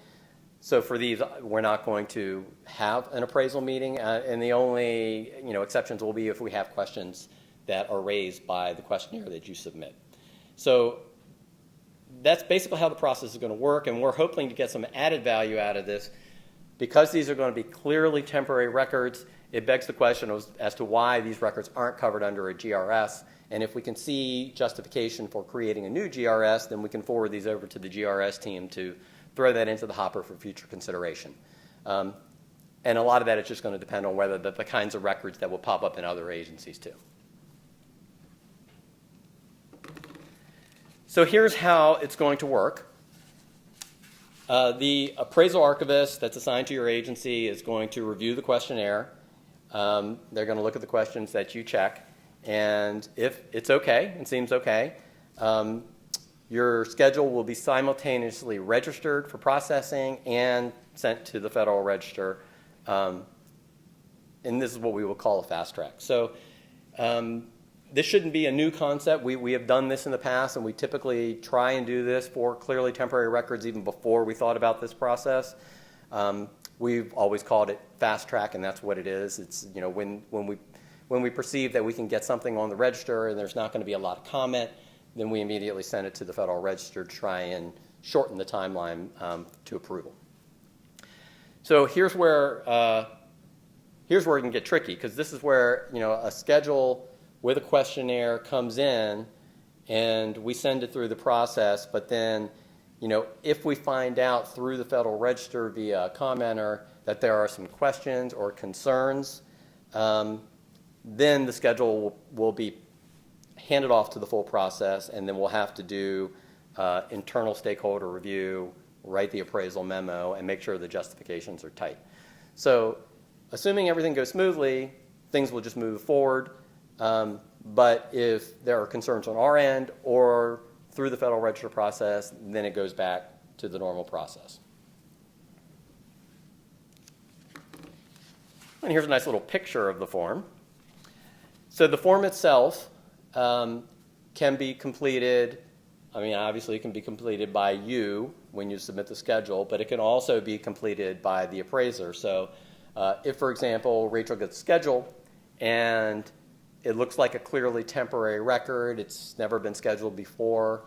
So for these, we're not going to have an appraisal meeting, and the only exceptions will be if we have questions that are raised by the questionnaire that you submit. So that's basically how the process is going to work, and we're hoping to get some added value out of this. Because these are going to be clearly temporary records, it begs the question as to why these records aren't covered under a GRS. And if we can see justification for creating a new GRS, then we can forward these over to the GRS team to throw that into the hopper for future consideration. And a lot of that is just going to depend on whether the kinds of records that will pop up in other agencies too. So here's how it's going to work. The appraisal archivist that's assigned to your agency is going to review the questionnaire. They're going to look at the questions that you check. And if it's okay and seems okay, your schedule will be simultaneously registered for processing and sent to the Federal Register. And this is what we will call a fast track. So this shouldn't be a new concept. We have done this in the past, and we typically try and do this for clearly temporary records even before we thought about this process. We've always called it fast track, and that's what it is. It's when we perceive that we can get something on the register and there's not going to be a lot of comment, then we immediately send it to the Federal Register to try and shorten the timeline to approval. So here's where it can get tricky, because this is where a schedule with a questionnaire comes in, and we send it through the process, but then, if we find out through the Federal Register via a commenter that there are some questions or concerns, then the schedule will be handed off to the full process, and then we'll have to do internal stakeholder review, write the appraisal memo, and make sure the justifications are tight. So assuming everything goes smoothly, things will just move forward. But if there are concerns on our end or through the Federal Register process, then it goes back to the normal process. And here's a nice little picture of the form. So the form itself can be completed. Obviously it can be completed by you when you submit the schedule, but it can also be completed by the appraiser. So if, for example, Rachel gets a schedule and it looks like a clearly temporary record, it's never been scheduled before,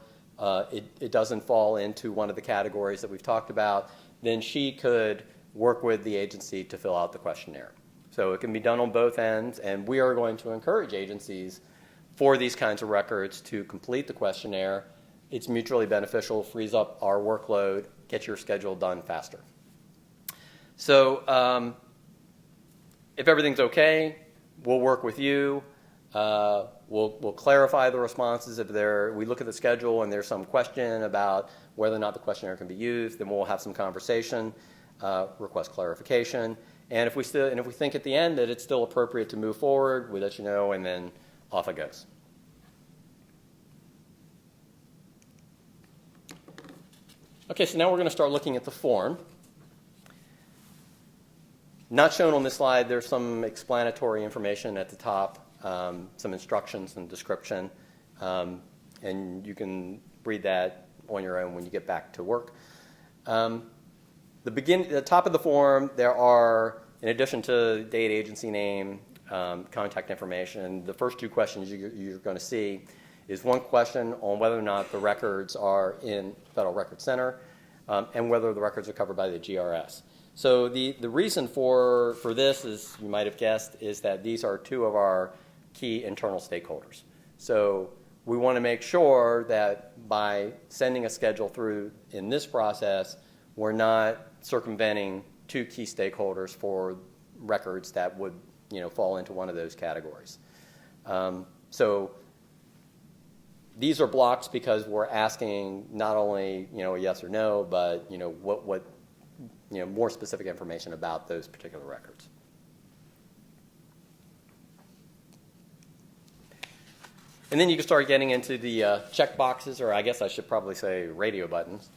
it doesn't fall into one of the categories that we've talked about, then she could work with the agency to fill out the questionnaire. So it can be done on both ends, and we are going to encourage agencies for these kinds of records to complete the questionnaire. It's mutually beneficial, frees up our workload, gets your schedule done faster. So if everything's okay, we'll work with you. We'll clarify the responses. If we look at the schedule and there's some question about whether or not the questionnaire can be used, then we'll have some conversation, request clarification. And if we think at the end that it's still appropriate to move forward, we let you know, and then off it goes. Okay, so now we're going to start looking at the form. Not shown on this slide, there's some explanatory information at the top, some instructions and description, and you can read that on your own when you get back to work. The top of the form, there are, in addition to date, agency name, contact information, the first two questions you're going to see is one question on whether or not the records are in Federal Record Center and whether the records are covered by the GRS. So the reason for this, as you might have guessed, is that these are two of our key internal stakeholders. So we want to make sure that by sending a schedule through in this process, we're not circumventing two key stakeholders for records that would fall into one of those categories. So these are blocks because we're asking not only a yes or no, but what more specific information about those particular records. And then you can start getting into the check boxes, or I guess I should probably say radio buttons.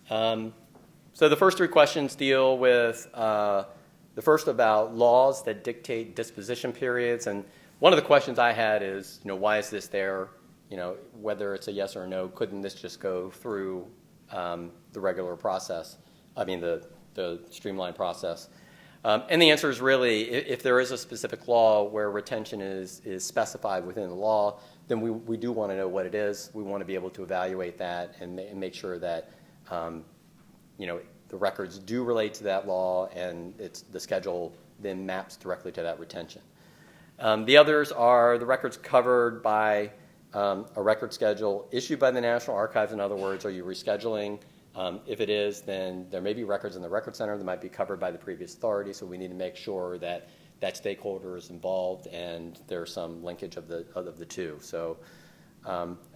So the first three questions deal with the first about laws that dictate disposition periods. And one of the questions I had is, why is this there? Whether it's a yes or a no, couldn't this just go through the regular process? The streamlined process. And the answer is really, if there is a specific law where retention is specified within the law, then we do want to know what it is. We want to be able to evaluate that and make sure that the records do relate to that law, and the schedule then maps directly to that retention. The others are the records covered by a record schedule issued by the National Archives. In other words, are you rescheduling? If it is, then there may be records in the Record Center that might be covered by the previous authority, so we need to make sure that that stakeholder is involved and there's some linkage of the two. So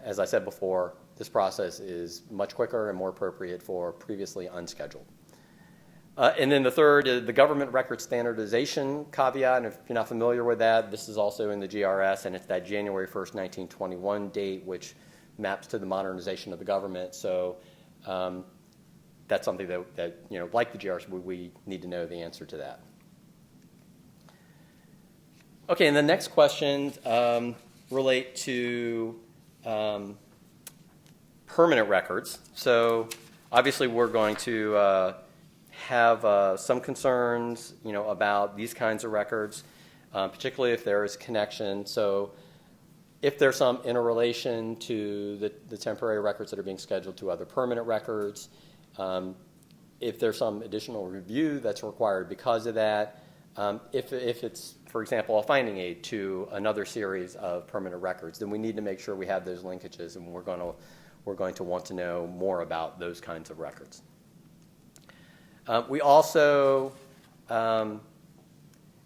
as I said before, this process is much quicker and more appropriate for previously unscheduled. And then the third is the government record standardization caveat. And if you're not familiar with that, this is also in the GRS, and it's that January 1st, 1921 date, which maps to the modernization of the government. So that's something that like the GRS, we need to know the answer to that. Okay, and the next questions relate to permanent records. So obviously we're going to have some concerns, about these kinds of records, particularly if there is connection. So if there's some interrelation to the temporary records that are being scheduled to other permanent records, if there's some additional review that's required because of that, if it's for example, a finding aid to another series of permanent records, then we need to make sure we have those linkages, and we're going to want to know more about those kinds of records. We also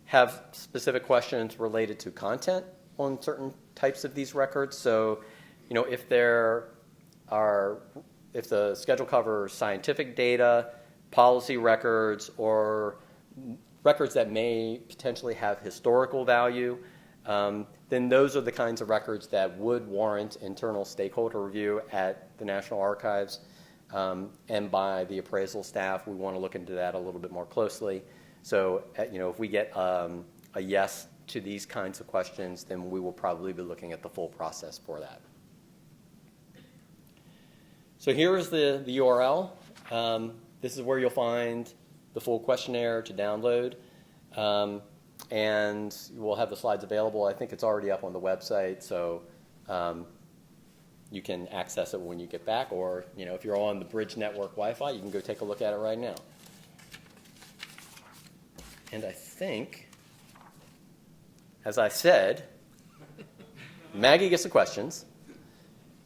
have specific questions related to content on certain types of these records. So, if the schedule covers scientific data, policy records, or records that may potentially have historical value, then those are the kinds of records that would warrant internal stakeholder review at the National Archives. And by the appraisal staff, we want to look into that a little bit more closely. So, if we get a yes to these kinds of questions, then we will probably be looking at the full process for that. So here is the URL. This is where you'll find the full questionnaire to download. And we'll have the slides available. I think it's already up on the website, so you can access it when you get back. Or, if you're on the BRIDG network Wi-Fi, you can go take a look at it right now. And I think, as I said, Maggie gets the questions.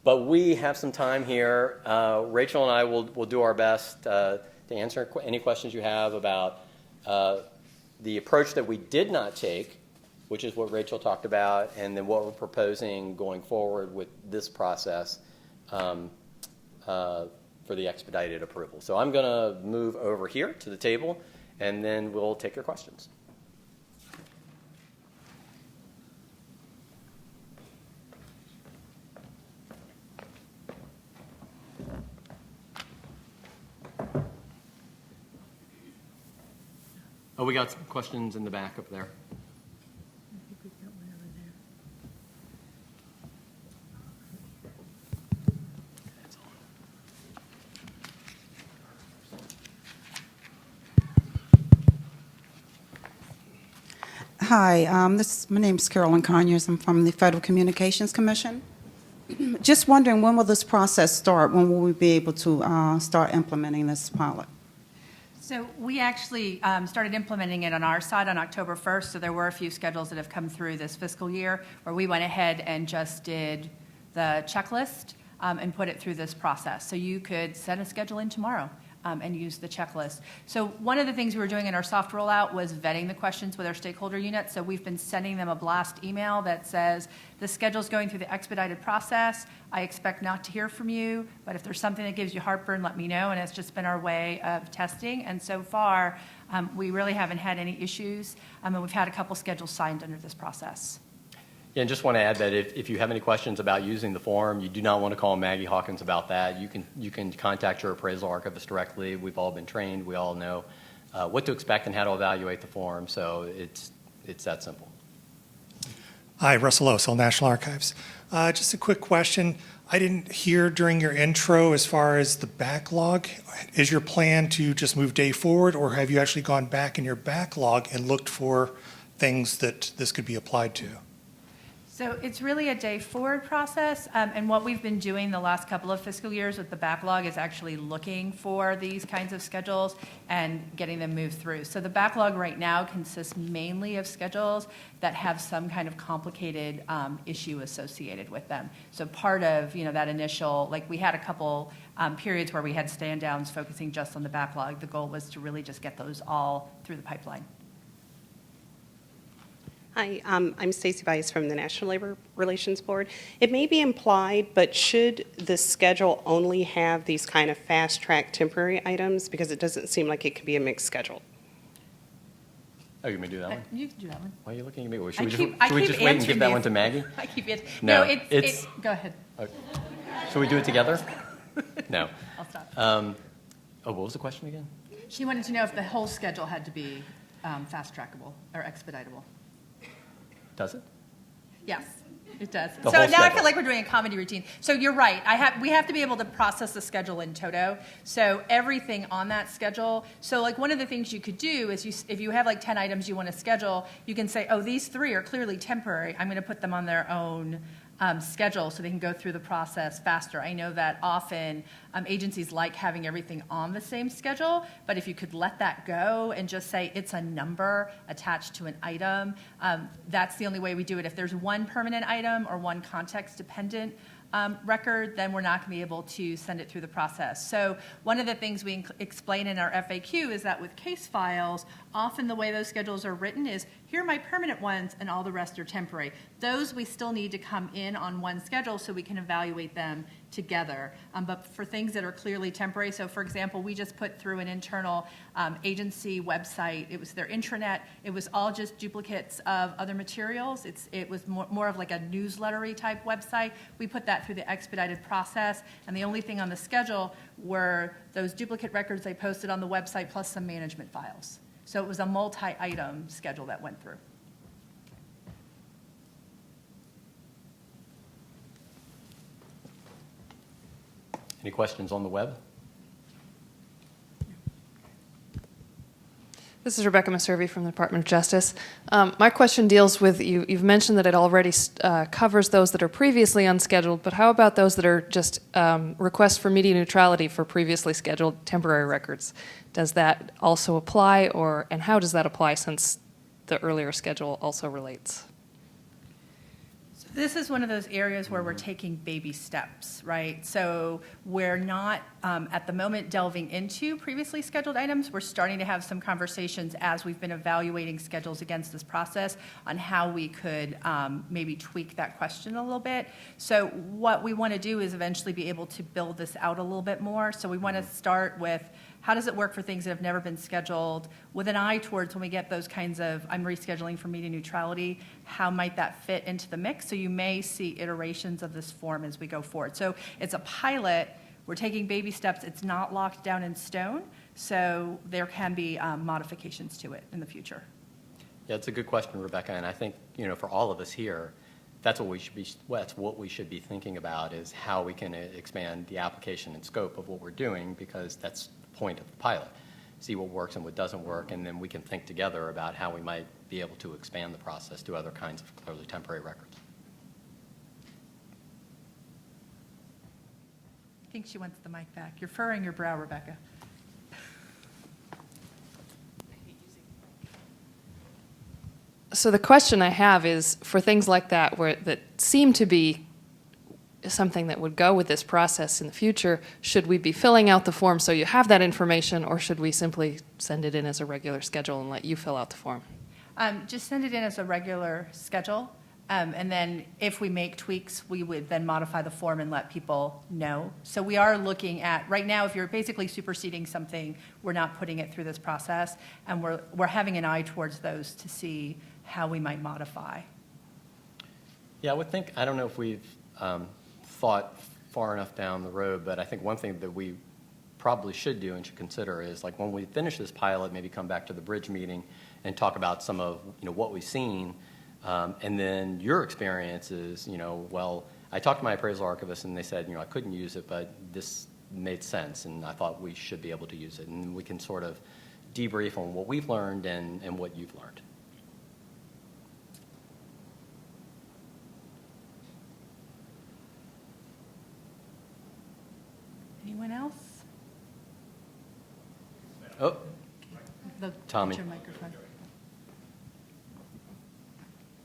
But we have some time here. Rachel and I will do our best to answer any questions you have about the approach that we did not take, which is what Rachel talked about, and then what we're proposing going forward with this process for the expedited approval. So I'm going to move over here to the table, and then we'll take your questions. Oh, we got some questions in the back up there. Hi, my name is Carolyn Conyers. I'm from the Federal Communications Commission. Just wondering, when will this process start? When will we be able to start implementing this pilot? So we actually started implementing it on our side on October 1st, so there were a few schedules that have come through this fiscal year where we went ahead and just did the checklist and put it through this process. So you could send a schedule in tomorrow and use the checklist. So one of the things we were doing in our soft rollout was vetting the questions with our stakeholder units. So we've been sending them a blast email that says, the schedule's going through the expedited process. I expect not to hear from you, but if there's something that gives you heartburn, let me know. And it's just been our way of testing. And so far, we really haven't had any issues. And we've had a couple schedules signed under this process. Yeah, and just want to add that if you have any questions about using the form, you do not want to call Maggie Hawkins about that. You can contact your appraisal archivist directly. We've all been trained. We all know what to expect and how to evaluate the form. So it's that simple. Hi, Russell Osel, National Archives. Just a quick question. I didn't hear during your intro as far as the backlog. Is your plan to just move day forward, or have you actually gone back in your backlog and looked for things that this could be applied to? So it's really a day forward process, and what we've been doing the last couple of fiscal years with the backlog is actually looking for these kinds of schedules and getting them moved through. So the backlog right now consists mainly of schedules that have some kind of complicated issue associated with them. So part of that initial, like we had a couple periods where we had stand downs focusing just on the backlog. The goal was to really just get those all through the pipeline. Hi, I'm Stacey Weiss from the National Labor Relations Board. It may be implied, but should the schedule only have these kind of fast-track temporary items? Because it doesn't seem like it could be a mixed schedule. Oh, you may do that one? You can do that one. Why are you looking at me? Should I we keep just wait and give answering that one these. to Maggie? I keep it. No, it's go ahead. Okay. Should we do it together? No. I'll stop. What was the question again? She wanted to know if the whole schedule had to be fast trackable or expeditable. Does it? Yes, it does. The So whole now I schedule. feel like we're doing a comedy routine. So you're right. We have to be able to process the schedule in toto. So everything on that schedule. So like one of the things you could do is if you have like 10 items you want to schedule, you can say, oh, these 3 are clearly temporary. I'm going to put them on their own schedule so they can go through the process faster. I know that often agencies like having everything on the same schedule, but if you could let that go and just say it's a number attached to an item, that's the only way we do it. If there's one permanent item or one context-dependent record, then we're not going to be able to send it through the process. So one of the things we explain in our FAQ is that with case files, often the way those schedules are written is, here are my permanent ones and all the rest are temporary. Those we still need to come in on one schedule so we can evaluate them together. But for things that are clearly temporary, so for example, we just put through an internal agency website. It was their intranet. It was all just duplicates of other materials. It was more of like a newslettery type website. We put that through the expedited process, and the only thing on the schedule were those duplicate records they posted on the website plus some management files. So it was a multi-item schedule that went through. Any questions on the web? This is Rebecca Maservi from the Department of Justice. My question deals with, you've mentioned that it already covers those that are previously unscheduled, but how about those that are just requests for media neutrality for previously scheduled temporary records? Does that also apply, and how does that apply since the earlier schedule also relates? This is one of those areas where we're taking baby steps, right? So we're not, at the moment, delving into previously scheduled items. We're starting to have some conversations as we've been evaluating schedules against this process on how we could maybe tweak that question a little bit. So what we want to do is eventually be able to build this out a little bit more. So we want to start with, how does it work for things that have never been scheduled, with an eye towards when we get those kinds of, I'm rescheduling for media neutrality, how might that fit into the mix? So you may see iterations of this form as we go forward. So it's a pilot. We're taking baby steps. It's not locked down in stone. So there can be modifications to it in the future. Yeah, it's a good question, Rebecca, and I think, for all of us here, that's what we should be thinking about, is how we can expand the application and scope of what we're doing, because that's the point of the pilot. See what works and what doesn't work, and then we can think together about how we might be able to expand the process to other kinds of clearly temporary records. I think she wants the mic back. You're furrowing your brow, Rebecca. So the question I have is, for things like that that seem to be something that would go with this process in the future, should we be filling out the form so you have that information, or should we simply send it in as a regular schedule and let you fill out the form? Just send it in as a regular schedule, and then if we make tweaks, we would then modify the form and let people know. So we are looking at, right now, if you're basically superseding something, we're not putting it through this process, and we're having an eye towards those to see how we might modify. Yeah, I don't know if we've thought far enough down the road, but I think one thing that we probably should do and should consider is, like, when we finish this pilot, maybe come back to the BRIDG meeting and talk about some of what we've seen, and then your experiences. Well, I talked to my appraisal archivist and they said, I couldn't use it, but this made sense and I thought we should be able to use it, and we can sort of debrief on what we've learned and what you've learned. Anyone else? Oh, The Tommy. put your microphone.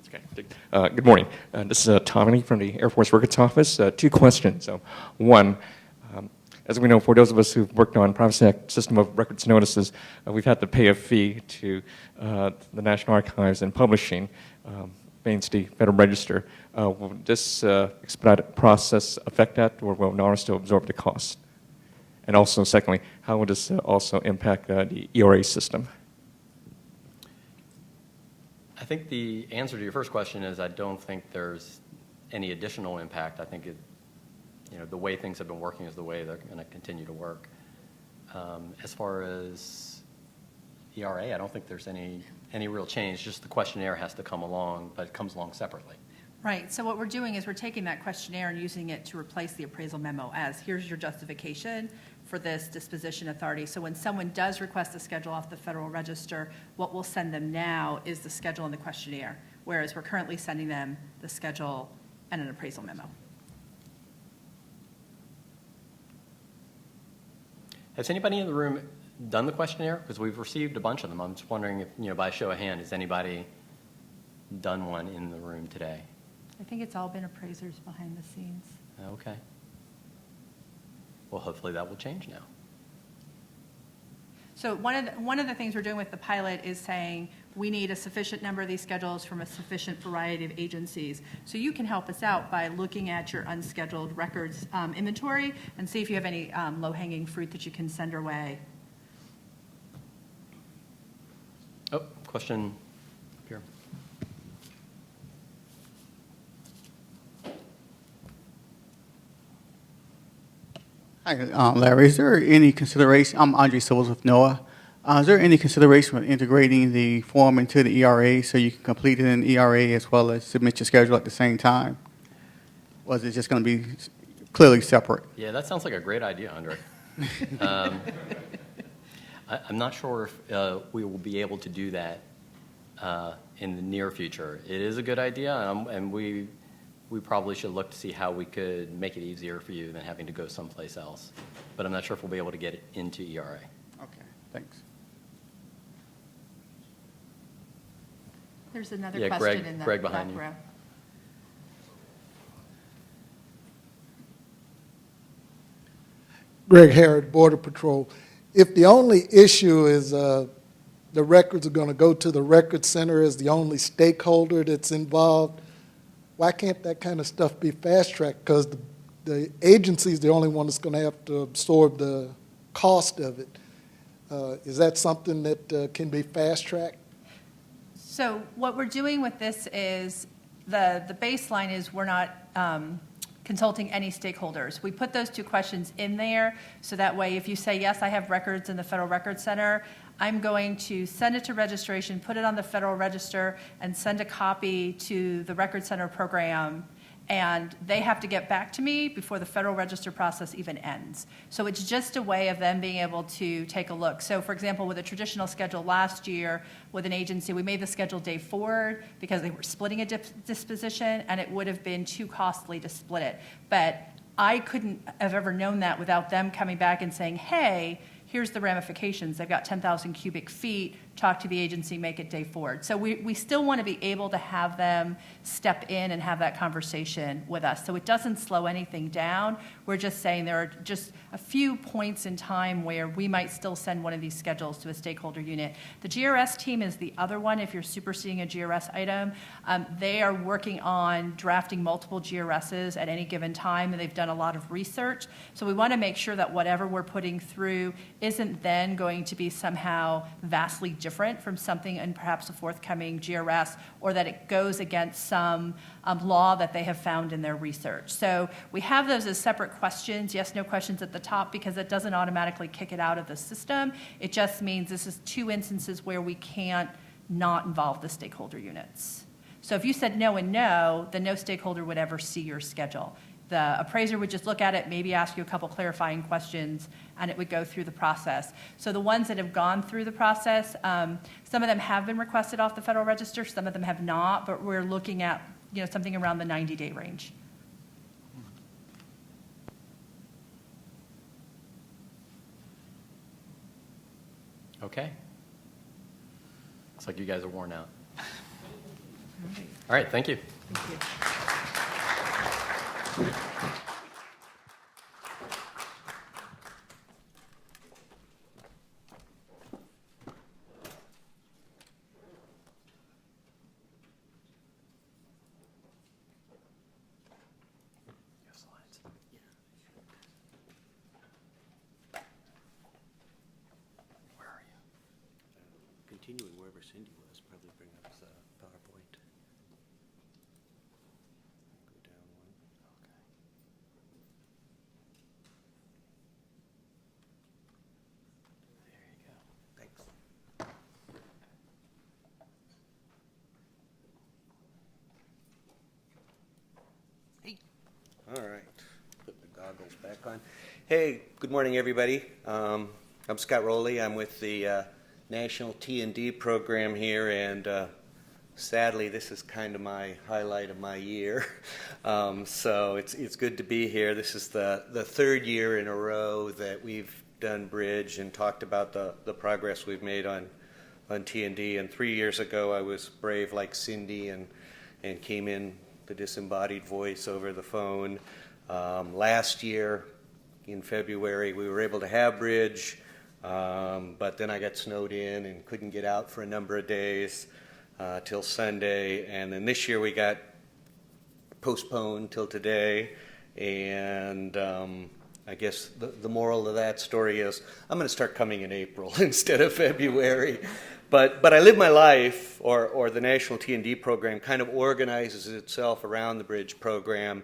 Okay. Good morning. This is Tommy from the Air Force Records Office. Two questions. One, as we know, for those of us who've worked on Privacy Act system of records notices, we've had to pay a fee to the National Archives and Publishing, Main Street Federal Register. Will this expedited process affect that, or will NARA still absorb the cost? And also, secondly, how will this also impact the ERA system? I think the answer to your first question is I don't think there's any additional impact. I think the way things have been working is the way they're going to continue to work. As far as ERA, I don't think there's any real change. Just the questionnaire has to come along, but it comes along separately. Right. So what we're doing is we're taking that questionnaire and using it to replace the appraisal memo as, here's your justification for this disposition authority. So when someone does request a schedule off the Federal Register, what we'll send them now is the schedule and the questionnaire, whereas we're currently sending them the schedule and an appraisal memo. Has anybody in the room done the questionnaire? Because we've received a bunch of them. I'm just wondering if, by show of hand, has anybody done one in the room today? I think it's all been appraisers behind the scenes. Okay. Well, hopefully that will change now. So one of the things we're doing with the pilot is saying we need a sufficient number of these schedules from a sufficient variety of agencies. So you can help us out by looking at your unscheduled records inventory and see if you have any low-hanging fruit that you can send our way. Oh, question up here. Hi, Larry. Is there any consideration? I'm Andre Sills with NOAA. Is there any consideration with integrating the form into the ERA so you can complete it in ERA as well as submit your schedule at the same time? Or is it just going to be clearly separate? Yeah, that sounds like a great idea, Andre. I'm not sure if we will be able to do that in the near future. It is a good idea, and we probably should look to see how we could make it easier for you than having to go someplace else. But I'm not sure if we'll be able to get it into ERA. Okay, thanks. There's another Yeah, question in the Greg back behind you. row. Greg Harrod, Border Patrol. If the only issue is the records are going to go to the record center as the only stakeholder that's involved, why can't that kind of stuff be fast-tracked? Because the agency's the only one that's going to have to absorb the cost of it. Is that something that can be fast-tracked? So what we're doing with this is the baseline is we're not consulting any stakeholders. We put those two questions in there so that way if you say, yes, I have records in the Federal Records Center, I'm going to send it to registration, put it on the Federal Register, and send a copy to the Record Center program. And they have to get back to me before the Federal Register process even ends. So it's just a way of them being able to take a look. So for example, with a traditional schedule last year with an agency, we made the schedule day forward because they were splitting a disposition and it would have been too costly to split it. But I couldn't have ever known that without them coming back and saying, hey, here's the ramifications. They've got 10,000 cubic feet. Talk to the agency, make it day forward. So we still want to be able to have them step in and have that conversation with us. So it doesn't slow anything down. We're just saying there are just a few points in time where we might still send one of these schedules to a stakeholder unit. The GRS team is the other one if you're superseding a GRS item. They are working on drafting multiple GRSs at any given time, and they've done a lot of research. So we want to make sure that whatever we're putting through isn't then going to be somehow vastly different from something in perhaps a forthcoming GRS, or that it goes against some law that they have found in their research. So we have those as separate questions, yes, no questions at the top, because it doesn't automatically kick it out of the system. It just means this is two instances where we can't not involve the stakeholder units. So if you said no and no, then no stakeholder would ever see your schedule. The appraiser would just look at it, maybe ask you a couple clarifying questions, and it would go through the process. So the ones that have gone through the process, some of them have been requested off the Federal Register, some of them have not, but we're looking at something around the 90-day range. Okay. Looks like you guys are worn out. All right, thank you. Thank you. Continuing wherever Cindy was, probably bring up the PowerPoint. Go down one. Okay. There you go. Thanks. Hey. All right. Put the goggles back on. Hey, good morning, everybody. I'm Scott Rowley. I'm with the National T&D program here, and sadly, this is kind of my highlight of my year. So it's good to be here. This is the third year in a row that we've done BRIDG and talked about the progress we've made on T&D. And 3 years ago, I was brave like Cindy and came in the disembodied voice over the phone. Last year, in February, we were able to have BRIDG, but then I got snowed in and couldn't get out for a number of days till Sunday. And then this year we got postponed till today. And I guess the moral of that story is I'm going to start coming in April instead of February. But I live my life, or the National T&D program kind of organizes itself around the BRIDG program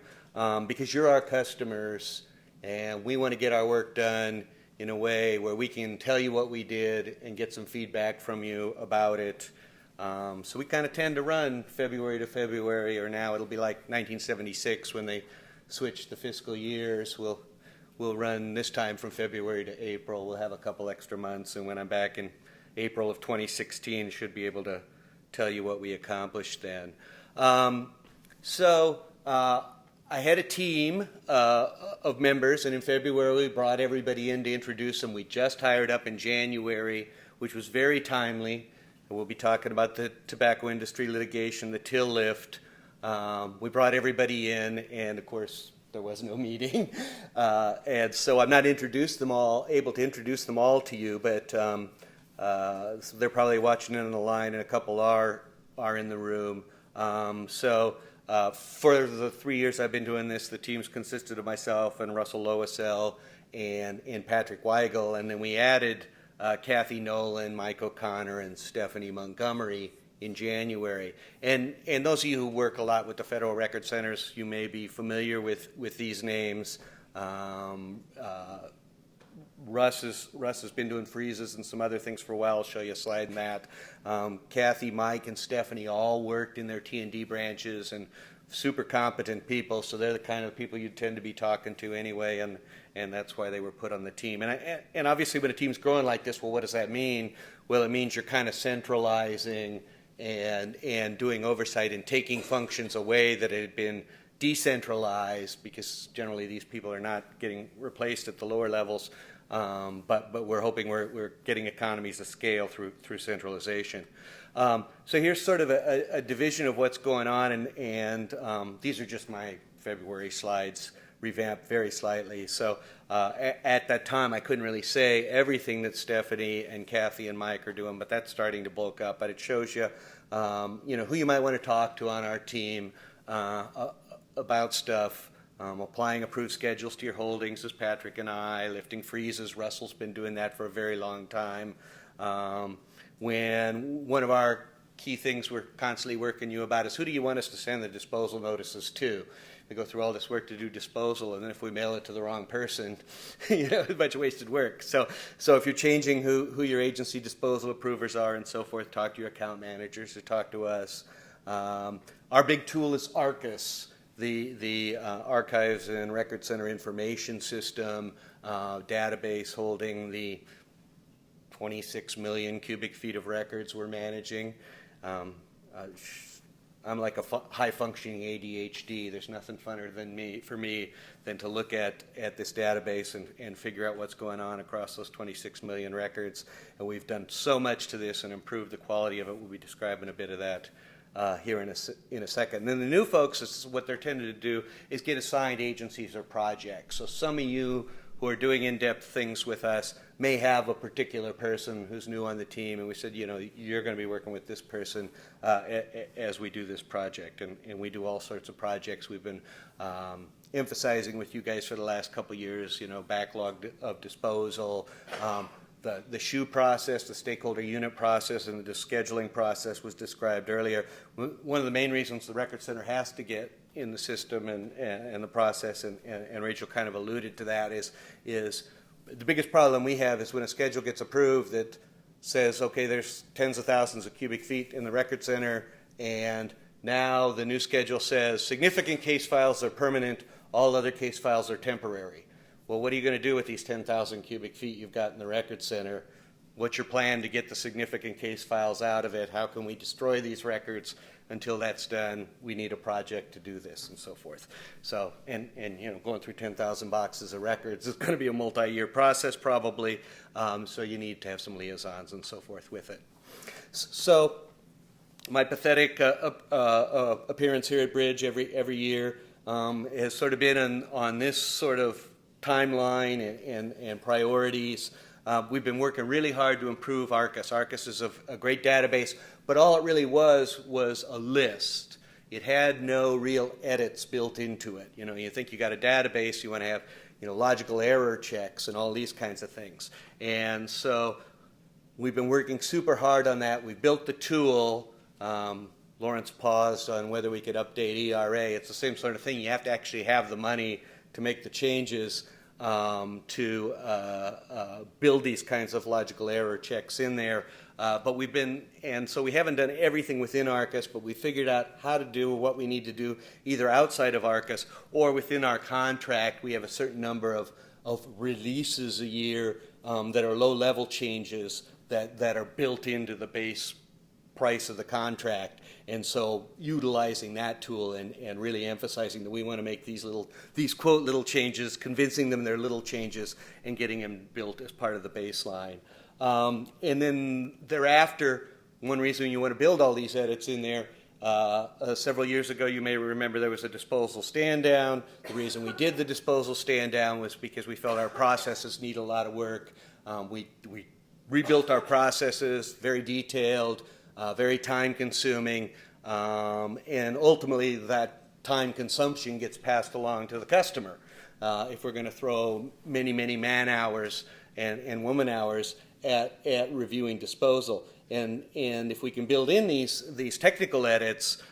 because you're our customers, and we want to get our work done in a way where we can tell you what we did and get some feedback from you about it. So we kind of tend to run February to February, or now it'll be like 1976 when they switched the fiscal years. We'll run this time from February to April. We'll have a couple extra months, and when I'm back in April of 2016, should be able to tell you what we accomplished then. So I had a team of members, and in February we brought everybody in to introduce them. We just hired up in January, which was very timely. And we'll be talking about the tobacco industry litigation, the till lift. We brought everybody in, and of course there was no meeting. And so I'm not able to introduce them all to you, but so they're probably watching in on the line, and a couple are in the room. For the 3 years I've been doing this, the team's consisted of myself and Russell Loisel and Patrick Weigel, and then we added Kathy Nolan, Mike O'Connor, and Stephanie Montgomery in January. And those of you who work a lot with the Federal Record Centers, you may be familiar with these names. Russ has been doing freezes and some other things for a while. I'll show you a slide in that. Kathy, Mike, and Stephanie all worked in their T&D branches, and super competent people, so they're the kind of people you tend to be talking to anyway, and that's why they were put on the team. And obviously when a team's growing like this, well, what does that mean? Well, it means you're kind of centralizing and doing oversight and taking functions away that had been decentralized, because generally these people are not getting replaced at the lower levels. But we're hoping we're getting economies of scale through centralization. So here's sort of a division of what's going on, and these are just my February slides, revamped very slightly. So at that time, I couldn't really say everything that Stephanie and Kathy and Mike are doing, but that's starting to bulk up. But it shows you, who you might want to talk to on our team about stuff. Applying approved schedules to your holdings is Patrick and I. Lifting freezes, Russell's been doing that for a very long time. When one of our key things we're constantly working you about is, who do you want us to send the disposal notices to? We go through all this work to do disposal, and then if we mail it to the wrong person, it's a bunch of wasted work. So if you're changing who your agency disposal approvers are and so forth, talk to your account managers or talk to us. Our big tool is ARCUS, the Archives and Record Center Information System database holding the 26 million cubic feet of records we're managing. I'm like a high-functioning ADHD. There's nothing funner for me than to look at this database and figure out what's going on across those 26 million records. And we've done so much to this and improved the quality of it. We'll be describing a bit of that here in a second. And then the new folks, this is what they're tending to do, is get assigned agencies or projects. So some of you who are doing in-depth things with us may have a particular person who's new on the team, and we said, you're going to be working with this person as we do this project. And we do all sorts of projects. We've been emphasizing with you guys for the last couple of years, backlog of disposal, the SHU process, the stakeholder unit process, and the scheduling process was described earlier. One of the main reasons the Record Center has to get in the system and the process, and Rachel kind of alluded to that, is the biggest problem we have is when a schedule gets approved that says, okay, there's tens of thousands of cubic feet in the Record Center, and now the new schedule says significant case files are permanent, all other case files are temporary. Well, what are you going to do with these 10,000 cubic feet you've got in the Record Center? what's your plan to get the significant case files out of it? How can we destroy these records? Until that's done, we need a project to do this, and so forth. So, and you know, going through 10,000 boxes of records is going to be a multi-year process probably, so you need to have some liaisons and so forth with it. So, my pathetic appearance here at Bridge every year has sort of been on this sort of timeline and priorities. We've been working really hard to improve ARCIS. ARCIS is a great database, but all it really was a list. It had no real edits built into it. You know, you think you got a database, you want to have, you know, logical error checks and all these kinds of things. And so we've been working super hard on that. We built the tool. Lawrence paused on whether we could update ERA. It's the same sort of thing. You have to actually have the money to make the changes to build these kinds of logical error checks in there. But we've been, and so we haven't done everything within ARCIS, but we figured out how to do what we need to do either outside of ARCIS or within our contract. We have a certain number of releases a year that are low-level changes that are built into the base price of the contract. And so utilizing that tool and really emphasizing that we want to make these quote little changes, convincing them they're little changes, and getting them built as part of the baseline. And then thereafter, one reason you want to build all these edits in there, several years ago, you may remember there was a disposal stand down. The reason we did the disposal stand down was because we felt our processes need a lot of work. We rebuilt our processes, very detailed, very time-consuming, and ultimately that time consumption gets passed along to the customer. If we're going to throw many, many man-hours and woman-hours at reviewing disposal. And if we can build in these technical edits,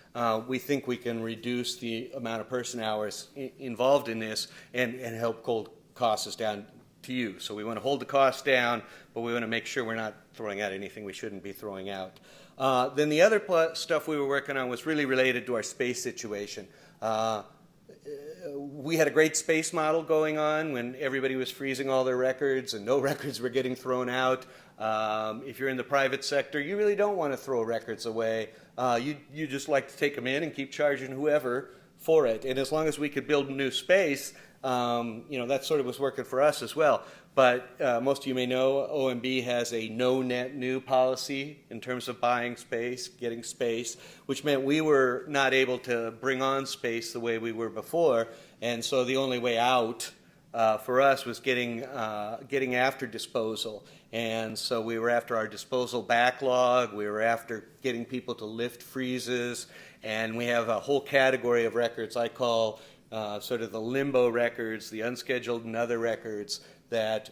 we think we can reduce the amount of person hours involved in this and help hold costs down to you. So we want to hold the costs down, but we want to make sure we're not throwing out anything we shouldn't be throwing out. Then the other stuff we were working on was really related to our space situation. We had a great space model going on when everybody was freezing all their records and no records were getting thrown out. If you're in the private sector, you really don't want to throw records away. You just like to take them in and keep charging whoever for it. And as long as we could build a new space, that sort of was working for us as well. But most of you may know OMB has a no net new policy in terms of buying space, getting space, which meant we were not able to bring on space the way we were before. And so the only way out for us was getting after disposal. And so we were after our disposal backlog. We were after getting people to lift freezes. And we have a whole category of records I call sort of the limbo records, the unscheduled and other records that,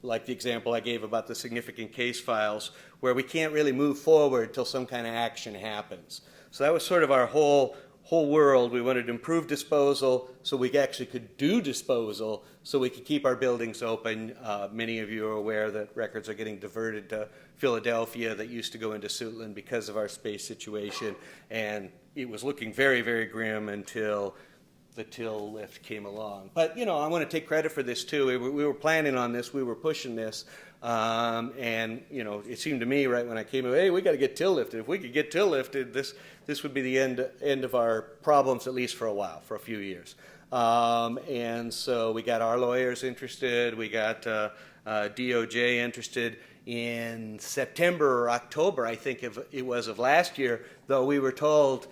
like the example I gave about the significant case files, where we can't really move forward till some kind of action happens. So that was sort of our whole world. We wanted to improve disposal so we actually could do disposal so we could keep our buildings open. Many of you are aware that records are getting diverted to Philadelphia that used to go into Suitland because of our space situation, and it was looking very, very grim until the till lift came along. But, I want to take credit for this too. We were planning on this. We were pushing this. And, it seemed to me right when I came in, hey, we got to get till lifted. If we could get till lifted, this would be the end of our problems, at least for a while, for a few years. And so we got our lawyers interested. We got DOJ interested. In September or October, I think it was of last year, though, we were told,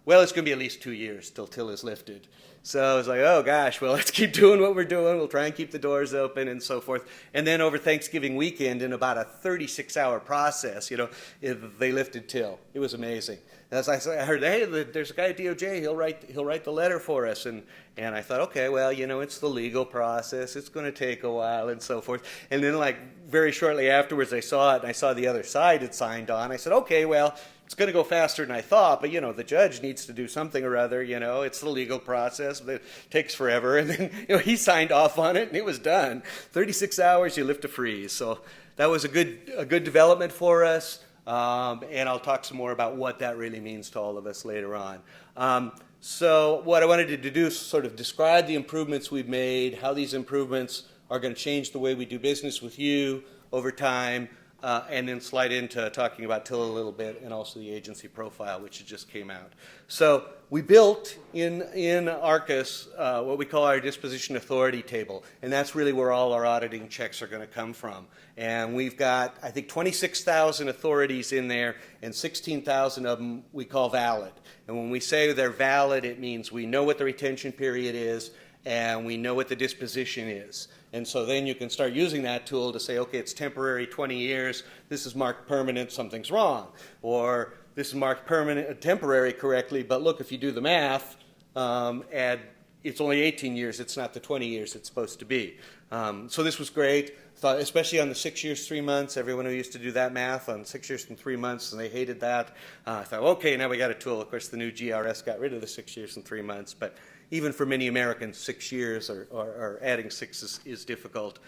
well, it's going to be at least 2 years till till is lifted. So I was like, oh gosh, well, let's keep doing what we're doing. We'll try and keep the doors open and so forth. And then over Thanksgiving weekend, in about a 36-hour process, they lifted till. It was amazing. As I heard, hey, there's a guy at DOJ. He'll write the letter for us. And I thought, okay, well, it's the legal process. It's going to take a while and so forth. And then, very shortly afterwards, I saw it, and I saw the other side had signed on. I said, okay, well, it's going to go faster than I thought, but, the judge needs to do something or other, it's the legal process, but it takes forever. And then, he signed off on it, and it was done. 36 hours, you lift a freeze. So that was a good development for us, and I'll talk some more about what that really means to all of us later on. So what I wanted to do is sort of describe the improvements we've made, how these improvements are going to change the way we do business with you, over time, and then slide into talking about TIL a little bit and also the agency profile, which just came out. So we built in ARCUS what we call our disposition authority table, and that's really where all our auditing checks are going to come from. And we've got, I think, 26,000 authorities in there, and 16,000 of them we call valid. And when we say they're valid, it means we know what the retention period is, and we know what the disposition is. And so then you can start using that tool to say, okay, it's temporary, 20 years, this is marked permanent, something's wrong. Or this is marked permanent, temporary correctly, but look, if you do the math, and it's only 18 years, it's not the 20 years it's supposed to be. So this was great, thought, especially on the 6 years, 3 months, everyone who used to do that math on 6 years and 3 months, and they hated that. I thought, okay, now we got a tool. Of course, the new GRS got rid of the 6 years and 3 months, but even for many Americans, 6 years or adding 6 is difficult.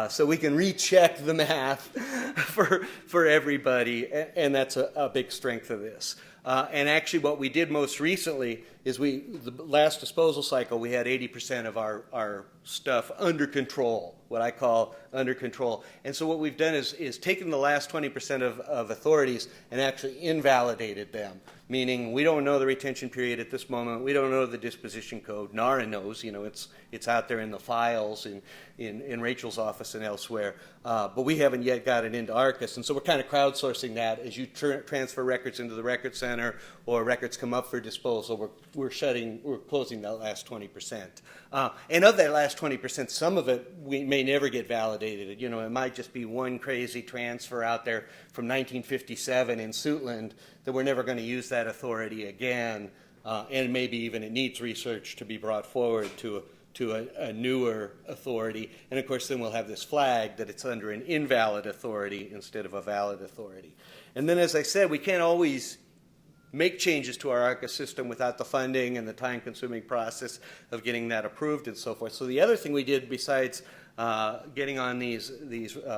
So we can recheck the math for everybody, and that's a big strength of this. And actually what we did most recently is the last disposal cycle, we had 80% of our stuff under control, what I call under control. And so what we've done is taken the last 20% of authorities and actually invalidated them, meaning we don't know the retention period at this moment, we don't know the disposition code. NARA knows, it's out there in the files in Rachel's office and elsewhere, but we haven't yet got it into ARCUS. And so we're kind of crowdsourcing that. As you transfer records into the record center or records come up for disposal, we're closing that last 20%. And of that last 20%, some of it we may never get validated. It might just be one crazy transfer out there from 1957 in Suitland that we're never going to use that authority again, and maybe even it needs research to be brought forward to a newer authority. And of course then we'll have this flag that it's under an invalid authority instead of a valid authority. And then, as I said, we can't always make changes to our ARCA system without the funding and the time-consuming process of getting that approved and so forth. So the other thing we did besides getting on these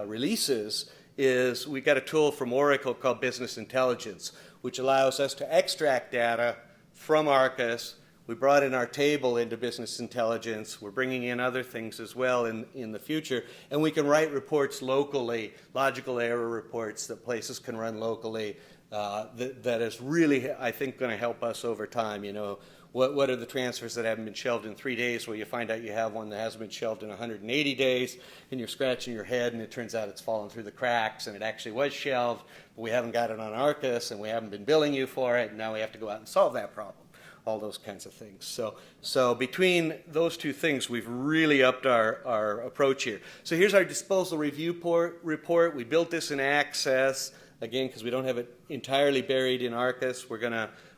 releases is we got a tool from Oracle called Business Intelligence, which allows us to extract data from ARCUS. We brought in our table into Business Intelligence. We're bringing in other things as well in the future. And we can write reports locally, logical error reports that places can run locally. That is really, I think, going to help us over time. What are the transfers that haven't been shelved in 3 days? Well, you find out you have one that hasn't been shelved in 180 days, and you're scratching your head, and it turns out it's fallen through the cracks, and it actually was shelved, but we haven't got it on ARCUS, and we haven't been billing you for it, and now we have to go out and solve that problem. All those kinds of things. So between those two things, we've really upped our approach here. So here's our disposal review report. We built this in Access, again, because we don't have it entirely buried in ARCUS.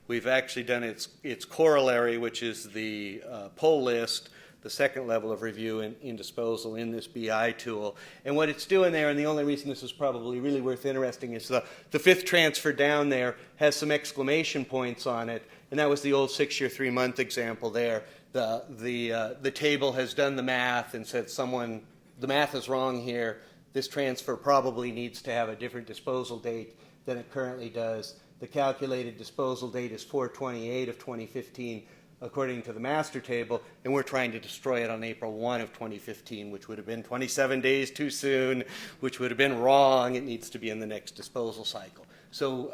We've actually done its corollary, which is the pull list, the second level of review in disposal in this BI tool. And what it's doing there, and the only reason this is probably really worth interesting, is the fifth transfer down there has some exclamation points on it, and that was the old 6 year, 3 month example there. The table has done the math and said the math is wrong here. This transfer probably needs to have a different disposal date than it currently does. The calculated disposal date is 4/28 of 2015 according to the master table, and we're trying to destroy it on April 1 of 2015, which would have been 27 days too soon, which would have been wrong. It needs to be in the next disposal cycle. So,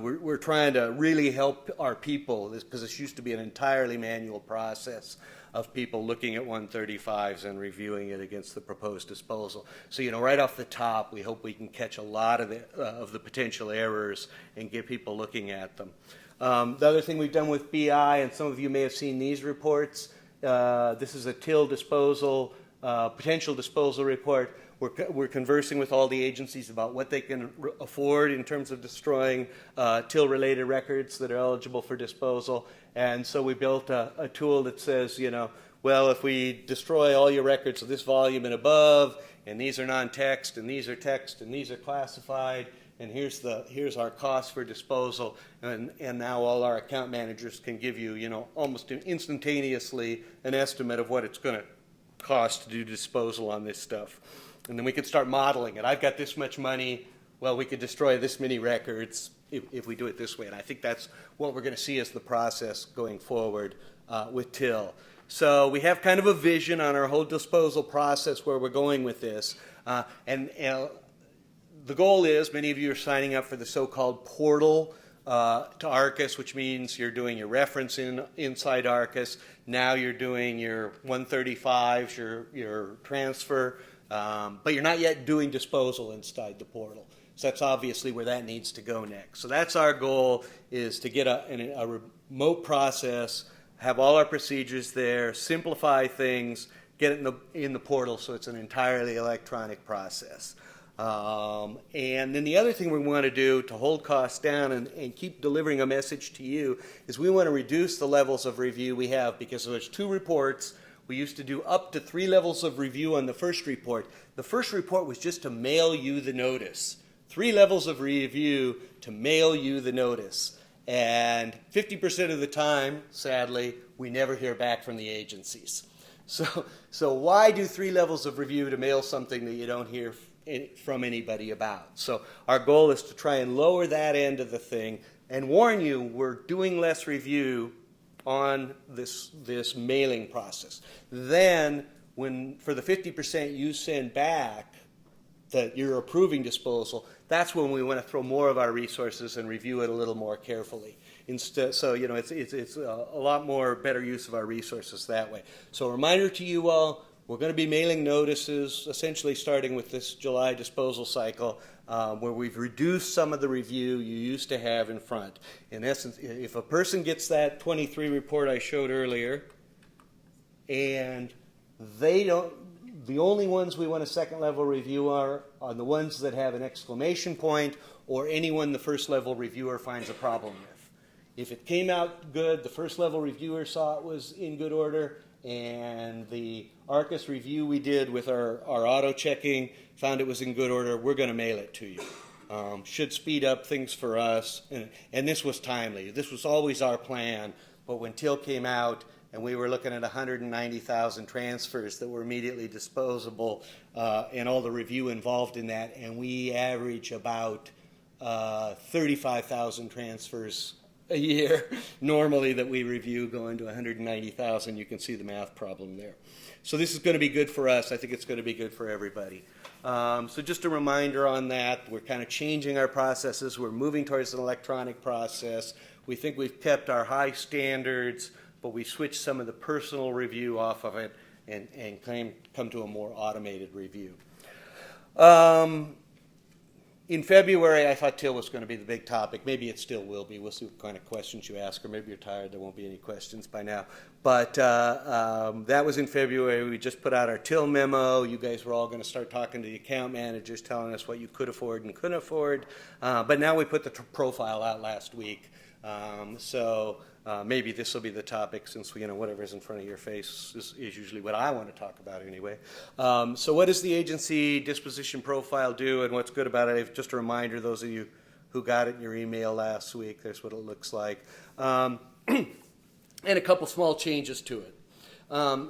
we're trying to really help our people, because this used to be an entirely manual process of people looking at 135s and reviewing it against the proposed disposal. So, right off the top, we hope we can catch a lot of the potential errors and get people looking at them. The other thing we've done with BI, and some of you may have seen these reports, this is a TIL disposal, potential disposal report. We're conversing with all the agencies about what they can afford in terms of destroying TIL-related records that are eligible for disposal. And so we built a tool that says, well, if we destroy all your records of this volume and above, and these are non-text, and these are text, and these are classified, and here's our cost for disposal, and now all our account managers can give you, almost instantaneously an estimate of what it's going to cost to do disposal on this stuff. And then we could start modeling it. I've got this much money. Well, we could destroy this many records if we do it this way. And I think that's what we're going to see as the process going forward with TIL. So we have kind of a vision on our whole disposal process where we're going with this. And the goal is, many of you are signing up for the so-called portal to ARCIS, which means you're doing your reference inside ARCIS. Now you're doing your 135s, your transfer, but you're not yet doing disposal inside the portal. So that's obviously where that needs to go next. So that's our goal, is to get a remote process, have all our procedures there, simplify things, get it in the portal so it's an entirely electronic process. And then the other thing we want to do to hold costs down and keep delivering a message to you is we want to reduce the levels of review we have, because there's 2 reports. We used to do up to 3 levels of review on the first report. The first report was just to mail you the notice. 3 levels of review to mail you the notice. And 50% of the time, sadly, we never hear back from the agencies. So why do 3 levels of review to mail something that you don't hear from anybody about? So our goal is to try and lower that end of the thing and warn you, we're doing less review on this mailing process. Then, when for the 50% you send back that you're approving disposal, that's when we want to throw more of our resources and review it a little more carefully. Instead, so it's a lot more better use of our resources that way. So a reminder to you all, we're going to be mailing notices essentially starting with this July disposal cycle, where we've reduced some of the review you used to have in front. In essence, if a person gets that 23 report I showed earlier, and they don't, the only ones we want a second level review are the ones that have an exclamation point or anyone the first level reviewer finds a problem with. If it came out good, the first level reviewer saw it was in good order, and the ARCIS review we did with our auto checking found it was in good order, we're going to mail it to you. Should speed up things for us, and this was timely. This was always our plan, but when TIL came out and we were looking at 190,000 transfers that were immediately disposable, and all the review involved in that, and we average about 35,000 transfers a year normally that we review, going to 190,000. You can see the math problem there. So this is going to be good for us. I think it's going to be good for everybody. So just a reminder on that. We're kind of changing our processes. We're moving towards an electronic process. We think we've kept our high standards, but we switched some of the personal review off of it and come to a more automated review. In February, I thought TIL was going to be the big topic. Maybe it still will be. We'll see what kind of questions you ask, or maybe you're tired. There won't be any questions by now. But that was in February. We just put out our TIL memo. You guys were all going to start talking to the account managers, telling us what you could afford and couldn't afford. But now we put the profile out last week. Maybe this will be the topic, since whatever's in front of your face is usually what I want to talk about anyway. So what does the agency disposition profile do, and what's good about it? Just a reminder, those of you who got it in your email last week, there's what it looks like. And a couple small changes to it.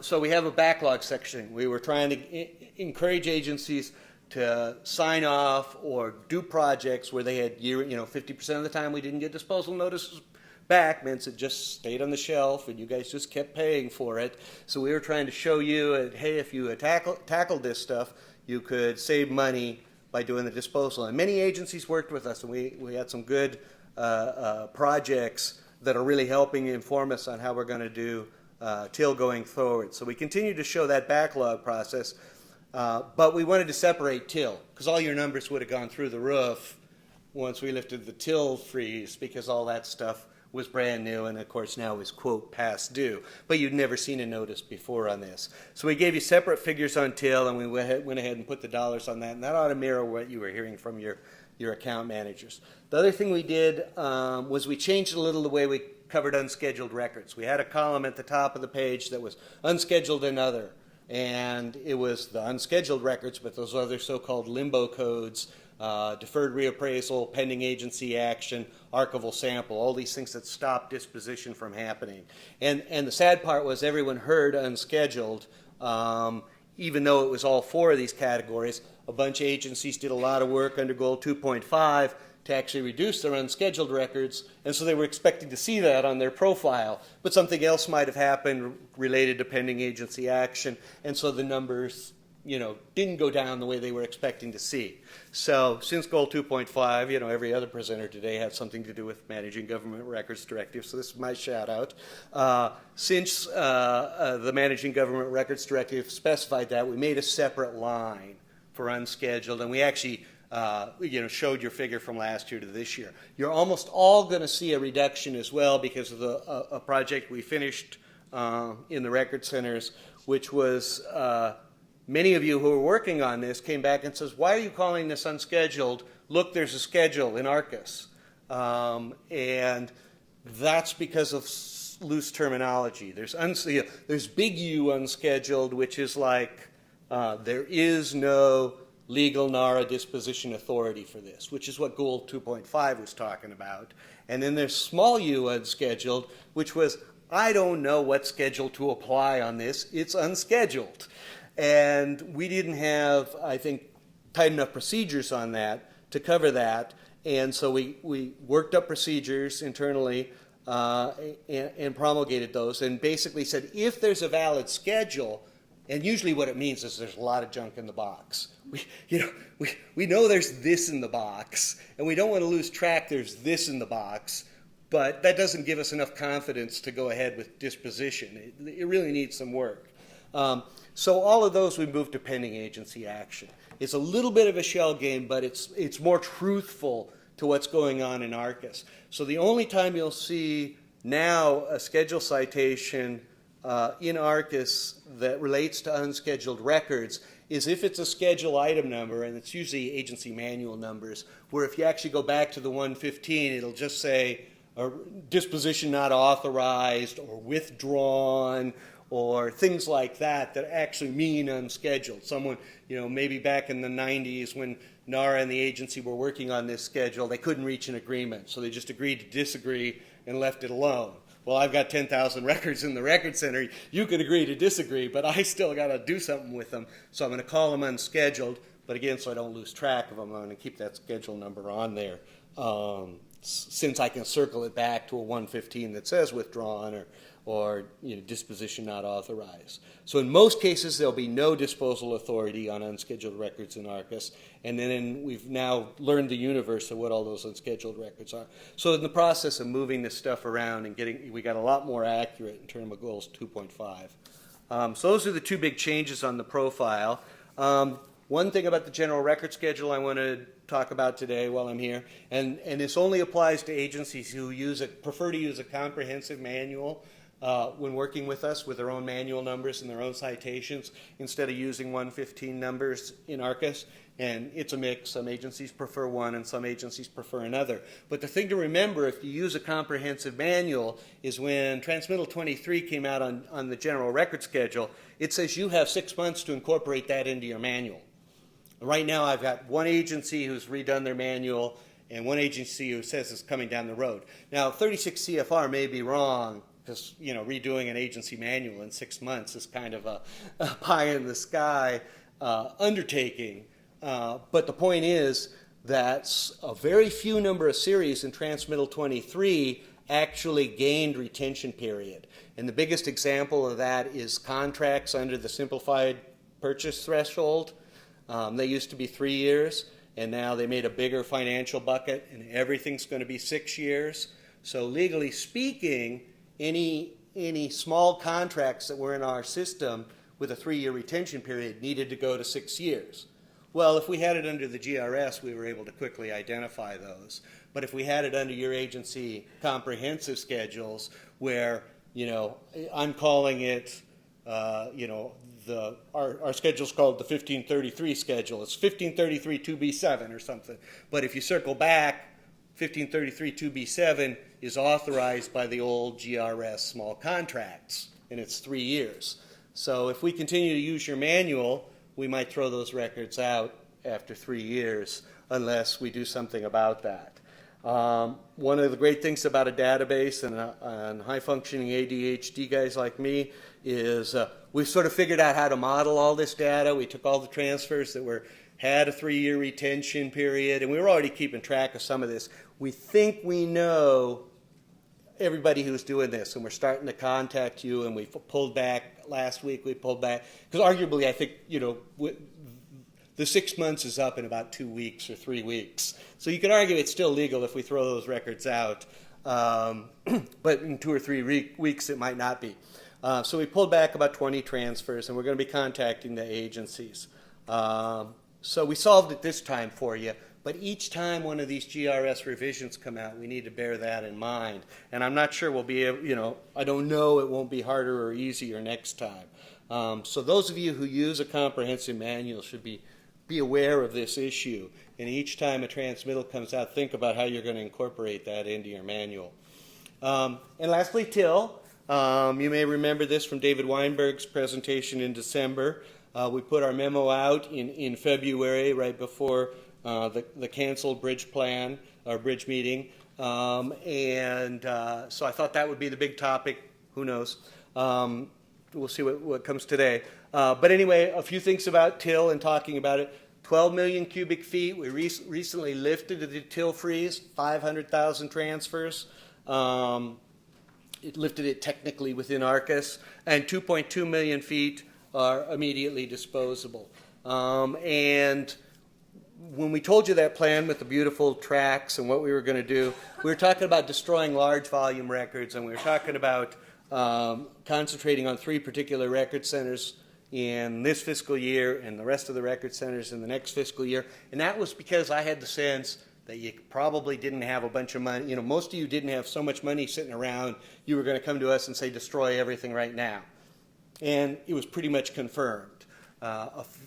So we have a backlog section. We were trying to encourage agencies to sign off or do projects where they had 50% of the time we didn't get disposal notices back, meant it just stayed on the shelf and you guys just kept paying for it. So we were trying to show you, hey, if you tackled this stuff, you could save money by doing the disposal. And many agencies worked with us, and we had some good projects that are really helping inform us on how we're going to do TIL going forward. So we continue to show that backlog process, but we wanted to separate TIL, because all your numbers would have gone through the roof once we lifted the TIL freeze, because all that stuff was brand new and, of course, now is, quote, past due. But you'd never seen a notice before on this. So we gave you separate figures on TIL, and we went ahead and put the dollars on that, and that ought to mirror what you were hearing from your account managers. The other thing we did was we changed a little the way we covered unscheduled records. We had a column at the top of the page that was unscheduled and other, and it was the unscheduled records, but those other so-called limbo codes, deferred reappraisal, pending agency action, archival sample, all these things that stop disposition from happening. And the sad part was everyone heard unscheduled, even though it was all 4 of these categories. A bunch of agencies did a lot of work under Goal 2.5 to actually reduce their unscheduled records, and so they were expecting to see that on their profile. But something else might have happened related to pending agency action, and so the numbers didn't go down the way they were expecting to see. So since Goal 2.5, every other presenter today had something to do with managing government records directive, so this is my shout out. Since the managing government records directive specified that, we made a separate line for unscheduled, and we actually showed your figure from last year to this year. You're almost all going to see a reduction as well because of a project we finished in the record centers, which was many of you who were working on this came back and says, why are you calling this unscheduled? Look, there's a schedule in ARCUS. And that's because of loose terminology. There's big U unscheduled, which is like there is no legal NARA disposition authority for this, which is what Goal 2.5 was talking about. And then there's small U unscheduled, which was, I don't know what schedule to apply on this. It's unscheduled. And we didn't have, I think, tight enough procedures on that to cover that. And so we worked up procedures internally and promulgated those and basically said, if there's a valid schedule, and usually what it means is there's a lot of junk in the box. We know there's this in the box, and we don't want to lose track there's this in the box, but that doesn't give us enough confidence to go ahead with disposition. It really needs some work. So all of those we moved to pending agency action. It's a little bit of a shell game, but it's more truthful to what's going on in ARCUS. So the only time you'll see now a schedule citation in ARCUS that relates to unscheduled records is if it's a schedule item number, and it's usually agency manual numbers, where if you actually go back to the 115, it'll just say disposition not authorized or withdrawn or things like that that actually mean unscheduled. Someone, maybe back in the 90s when NARA and the agency were working on this schedule, they couldn't reach an agreement, so they just agreed to disagree and left it alone. Well, I've got 10,000 records in the record center. You could agree to disagree, but I still got to do something with them, so I'm going to call them unscheduled. But again, so I don't lose track of them, I'm going to keep that schedule number on there. Since I can circle it back to a 115 that says withdrawn or disposition not authorized. So in most cases, there'll be no disposal authority on unscheduled records in ARCUS, and then we've now learned the universe of what all those unscheduled records are. So in the process of moving this stuff around and we got a lot more accurate in terms of Goals 2.5. So those are the two big changes on the profile. One thing about the general record schedule I want to talk about today while I'm here, and this only applies to agencies who prefer to use a comprehensive manual when working with us with their own manual numbers and their own citations instead of using 115 numbers in ARCUS. And it's a mix. Some agencies prefer one and some agencies prefer another. But the thing to remember if you use a comprehensive manual is when Transmittal 23 came out on the general record schedule, it says you have 6 months to incorporate that into your manual. Right now I've got one agency who's redone their manual and one agency who says it's coming down the road. Now 36 CFR may be wrong because redoing an agency manual in 6 months is kind of a pie in the sky undertaking. But the point is that a very few number of series in Transmittal 23 actually gained retention period. And the biggest example of that is contracts under the simplified purchase threshold. They used to be 3 years, and now they made a bigger financial bucket, and everything's going to be 6 years. So legally speaking, any small contracts that were in our system with a 3-year retention period needed to go to 6 years. Well, if we had it under the GRS, we were able to quickly identify those. But if we had it under your agency comprehensive schedules where, I'm calling it, our schedule's called the 1533 schedule. It's 1533 2B7 or something. But if you circle back, 1533 2B7 is authorized by the old GRS small contracts, and it's 3 years. So if we continue to use your manual, we might throw those records out after 3 years unless we do something about that. One of the great things about a database and high-functioning ADHD guys like me is we've sort of figured out how to model all this data. We took all the transfers that had a 3-year retention period, and we were already keeping track of some of this. We think we know everybody who's doing this, and we're starting to contact you, and we pulled back last week. We pulled back because arguably, I think the 6 months is up in about 2 weeks or 3 weeks. So you could argue it's still legal if we throw those records out, but in 2 or 3 weeks it might not be. So we pulled back about 20 transfers, and we're going to be contacting the agencies. So we solved it this time for you. But each time one of these GRS revisions come out, we need to bear that in mind. And I'm not sure we'll be able, I don't know it won't be harder or easier next time. So those of you who use a comprehensive manual should be aware of this issue. And each time a transmittal comes out, think about how you're going to incorporate that into your manual. And lastly, TIL. You may remember this from David Weinberg's presentation in December. We put our memo out in February, right before the canceled bridge plan, or bridge meeting. So I thought that would be the big topic. Who knows? We'll see what comes today. But anyway, a few things about TIL and talking about it. 12 million cubic feet. We recently lifted the TIL freeze, 500,000 transfers. It lifted it technically within ARCUS. And 2.2 million feet are immediately disposable. And when we told you that plan with the beautiful tracks and what we were going to do, we were talking about destroying large volume records, and we were talking about concentrating on 3 particular record centers in this fiscal year and the rest of the record centers in the next fiscal year. And that was because I had the sense that you probably didn't have a bunch of money. Most of you didn't have so much money sitting around, you were going to come to us and say, destroy everything right now. And it was pretty much confirmed.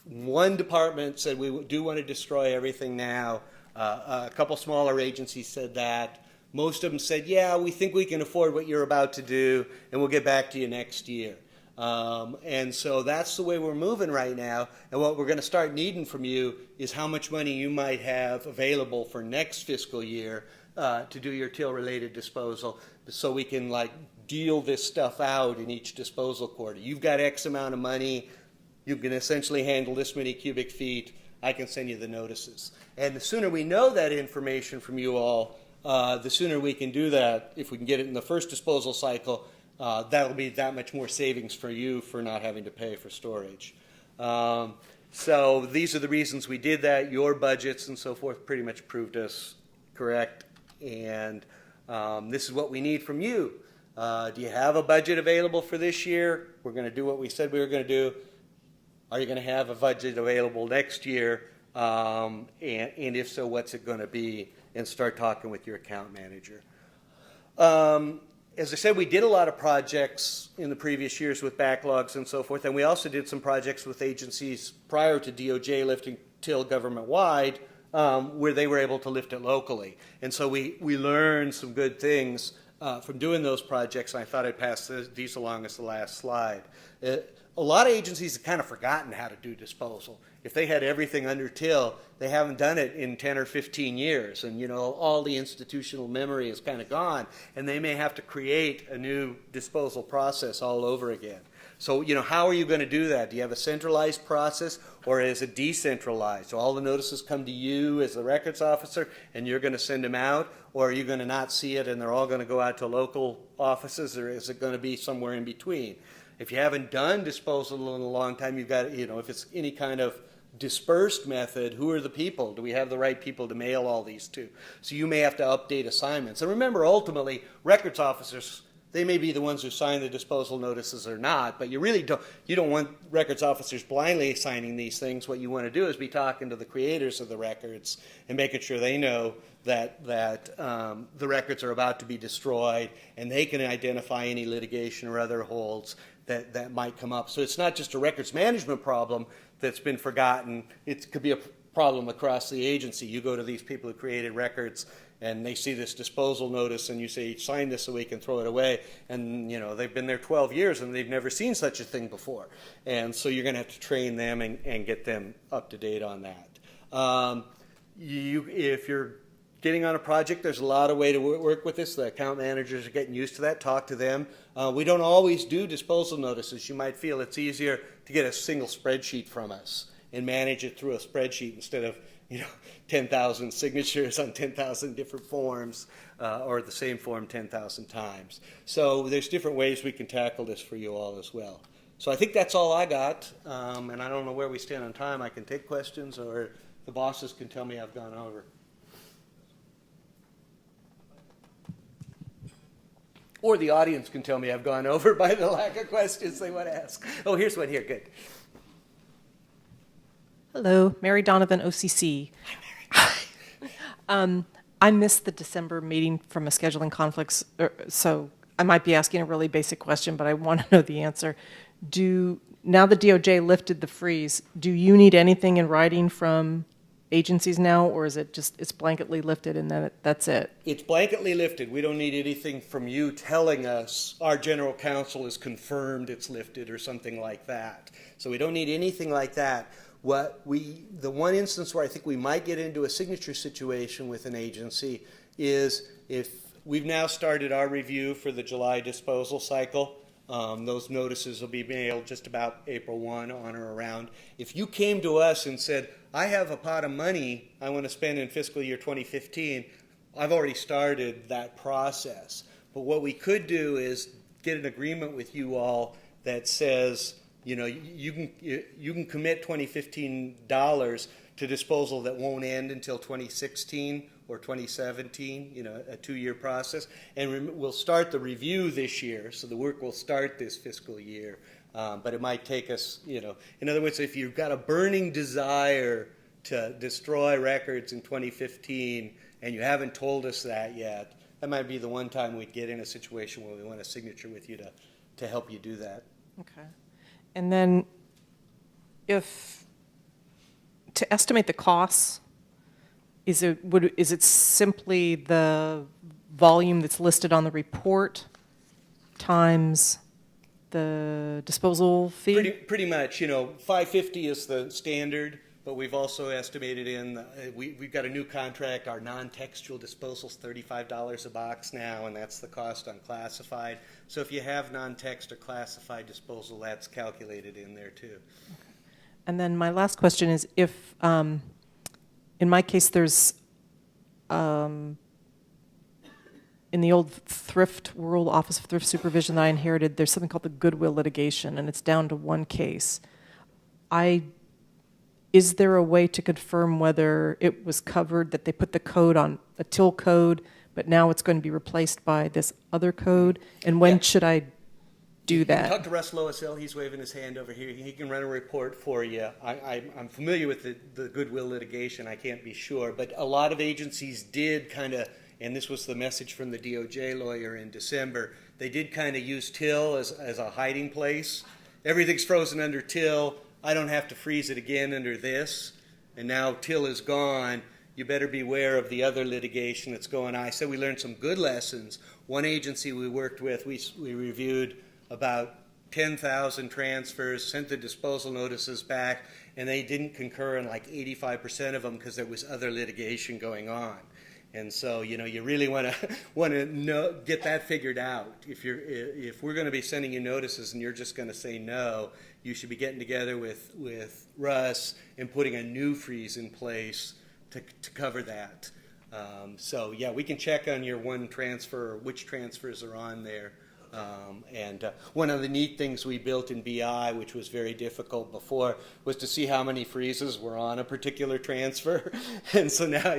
One department said we do want to destroy everything now. A couple smaller agencies said that. Most of them said, yeah, we think we can afford what you're about to do, and we'll get back to you next year. And so that's the way we're moving right now. And what we're going to start needing from you is how much money you might have available for next fiscal year to do your TIL-related disposal, so we can deal this stuff out in each disposal quarter. You've got X amount of money. You can essentially handle this many cubic feet. I can send you the notices. And the sooner we know that information from you all, the sooner we can do that. If we can get it in the first disposal cycle, that'll be that much more savings for you for not having to pay for storage. So these are the reasons we did that. Your budgets and so forth pretty much proved us correct. And this is what we need from you. Do you have a budget available for this year? We're going to do what we said we were going to do. Are you going to have a budget available next year? And if so, what's it going to be? And start talking with your account manager. As I said, we did a lot of projects in the previous years with backlogs and so forth, and we also did some projects with agencies prior to DOJ lifting TIL government-wide, where they were able to lift it locally. And so we learned some good things from doing those projects, and I thought I'd pass these along as the last slide. A lot of agencies have kind of forgotten how to do disposal. If they had everything under TIL, they haven't done it in 10 or 15 years. And, all the institutional memory is kind of gone. And they may have to create a new disposal process all over again. So, how are you going to do that? Do you have a centralized process, or is it decentralized? So all the notices come to you as the records officer, and you're going to send them out? Or are you going to not see it, and they're all going to go out to local offices? Or is it going to be somewhere in between? If you haven't done disposal in a long time, you've got, if it's any kind of dispersed method, who are the people? Do we have the right people to mail all these to? So you may have to update assignments. And remember, ultimately, records officers, they may be the ones who sign the disposal notices or not, but you really don't want records officers blindly signing these things. What you want to do is be talking to the creators of the records and making sure they know that the records are about to be destroyed, and they can identify any litigation or other holds that might come up. So it's not just a records management problem that's been forgotten. It could be a problem across the agency. You go to these people who created records, and they see this disposal notice, and you say, sign this so we can throw it away. And, they've been there 12 years, and they've never seen such a thing before. And so you're going to have to train them and get them up to date on that. If you're getting on a project, there's a lot of way to work with this. The account managers are getting used to that. Talk to them. We don't always do disposal notices. You might feel it's easier to get a single spreadsheet from us and manage it through a spreadsheet instead of 10,000 signatures on 10,000 different forms, or the same form 10,000 times. So there's different ways we can tackle this for you all as well. So I think that's all I got, and I don't know where we stand on time. I can take questions, or the bosses can tell me I've gone over. Or the audience can tell me I've gone over by the lack of questions they want to ask. Oh, here's one here. Good. Hello, Mary Donovan, OCC. I missed the December meeting from a scheduling conflicts, so I might be asking a really basic question, but I want to know the answer. Now the DOJ lifted the freeze, do you need anything in writing from agencies now, or is it just it's blanketly lifted and then that's it? It's blanketly lifted. We don't need anything from you telling us our general counsel has confirmed it's lifted or something like that. So we don't need anything like that. The one instance where I think we might get into a signature situation with an agency is if we've now started our review for the July disposal cycle. Those notices will be mailed just about April 1 on or around. If you came to us and said, I have a pot of money I want to spend in fiscal year 2015, I've already started that process. But what we could do is get an agreement with you all that says, you can commit $2015 to disposal that won't end until 2016 or 2017, a 2-year process. And we'll start the review this year, so the work will start this fiscal year. But it might take us, in other words, if you've got a burning desire to destroy records in 2015 and you haven't told us that yet, that might be the one time we'd get in a situation where we want a signature with you to help you do that. Okay. And then to estimate the costs, is it simply the volume that's listed on the report times the disposal fee? Pretty much. $550 is the standard, but we've also estimated we've got a new contract. Our non-textual disposal is $35 a box now, and that's the cost on classified. So if you have non-text or classified disposal, that's calculated in there too. Okay. And then my last question is if, in my case, there's, in the old thrift world, Office of Thrift Supervision that I inherited, there's something called the goodwill litigation, and it's down to one case. Is there a way to confirm whether it was covered, that they put the code on a till code, but now it's going to be replaced by this other code? And when should I do that? You can talk to Russ Loisel. He's waving his hand over here. He can run a report for you. I'm familiar with the goodwill litigation. I can't be sure. But a lot of agencies did kind of, and this was the message from the DOJ lawyer in December, they did kind of use till as a hiding place. Everything's frozen under till. I don't have to freeze it again under this. And now till is gone. You better beware of the other litigation that's going on. I said we learned some good lessons. One agency we worked with, we reviewed about 10,000 transfers, sent the disposal notices back, and they didn't concur in like 85% of them because there was other litigation going on. And so, you really want to get that figured out. If we're going to be sending you notices and you're just going to say no, you should be getting together with Russ and putting a new freeze in place to cover that. So yeah, we can check on your one transfer or which transfers are on there. And one of the neat things we built in BI, which was very difficult before, was to see how many freezes were on a particular transfer. And so now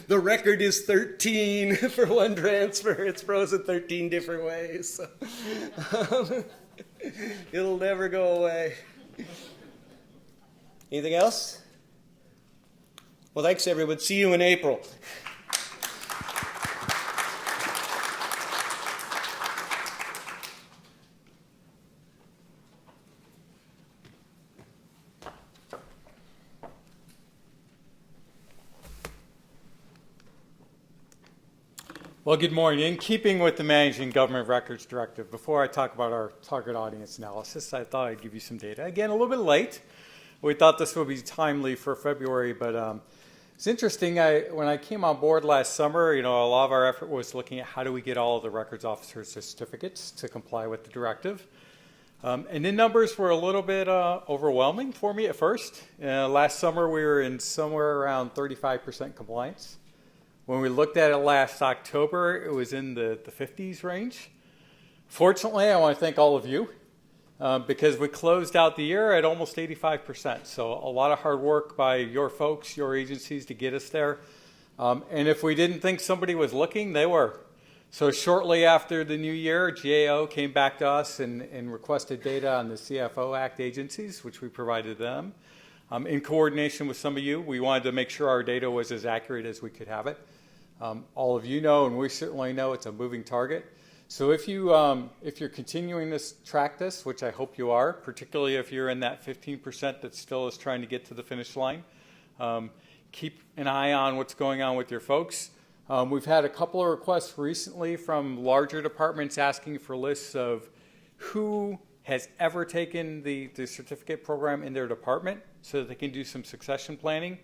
the record is 13 for one transfer. It's frozen 13 different ways. So, it'll never go away. Anything else? Well, thanks, everyone. See you in April. Well, good morning. In keeping with the Managing Government Records Directive, before I talk about our target audience analysis, I thought I'd give you some data. Again, a little bit late. We thought this would be timely for February, but it's interesting. When I came on board last summer, a lot of our effort was looking at how do we get all of the records officers' certificates to comply with the directive. And the numbers were a little bit overwhelming for me at first. Last summer, we were in somewhere around 35% compliance. When we looked at it last October, it was in the 50s range. Fortunately, I want to thank all of you because we closed out the year at almost 85%. So a lot of hard work by your folks, your agencies to get us there. And if we didn't think somebody was looking, they were. So shortly after the new year, GAO came back to us and requested data on the CFO Act agencies, which we provided them. In coordination with some of you, we wanted to make sure our data was as accurate as we could have it. All of you know, and we certainly know, it's a moving target. So if you're continuing to track this, which I hope you are, particularly if you're in that 15% that still is trying to get to the finish line, keep an eye on what's going on with your folks. We've had a couple of requests recently from larger departments asking for lists of who has ever taken the certificate program in their department so that they can do some succession planning.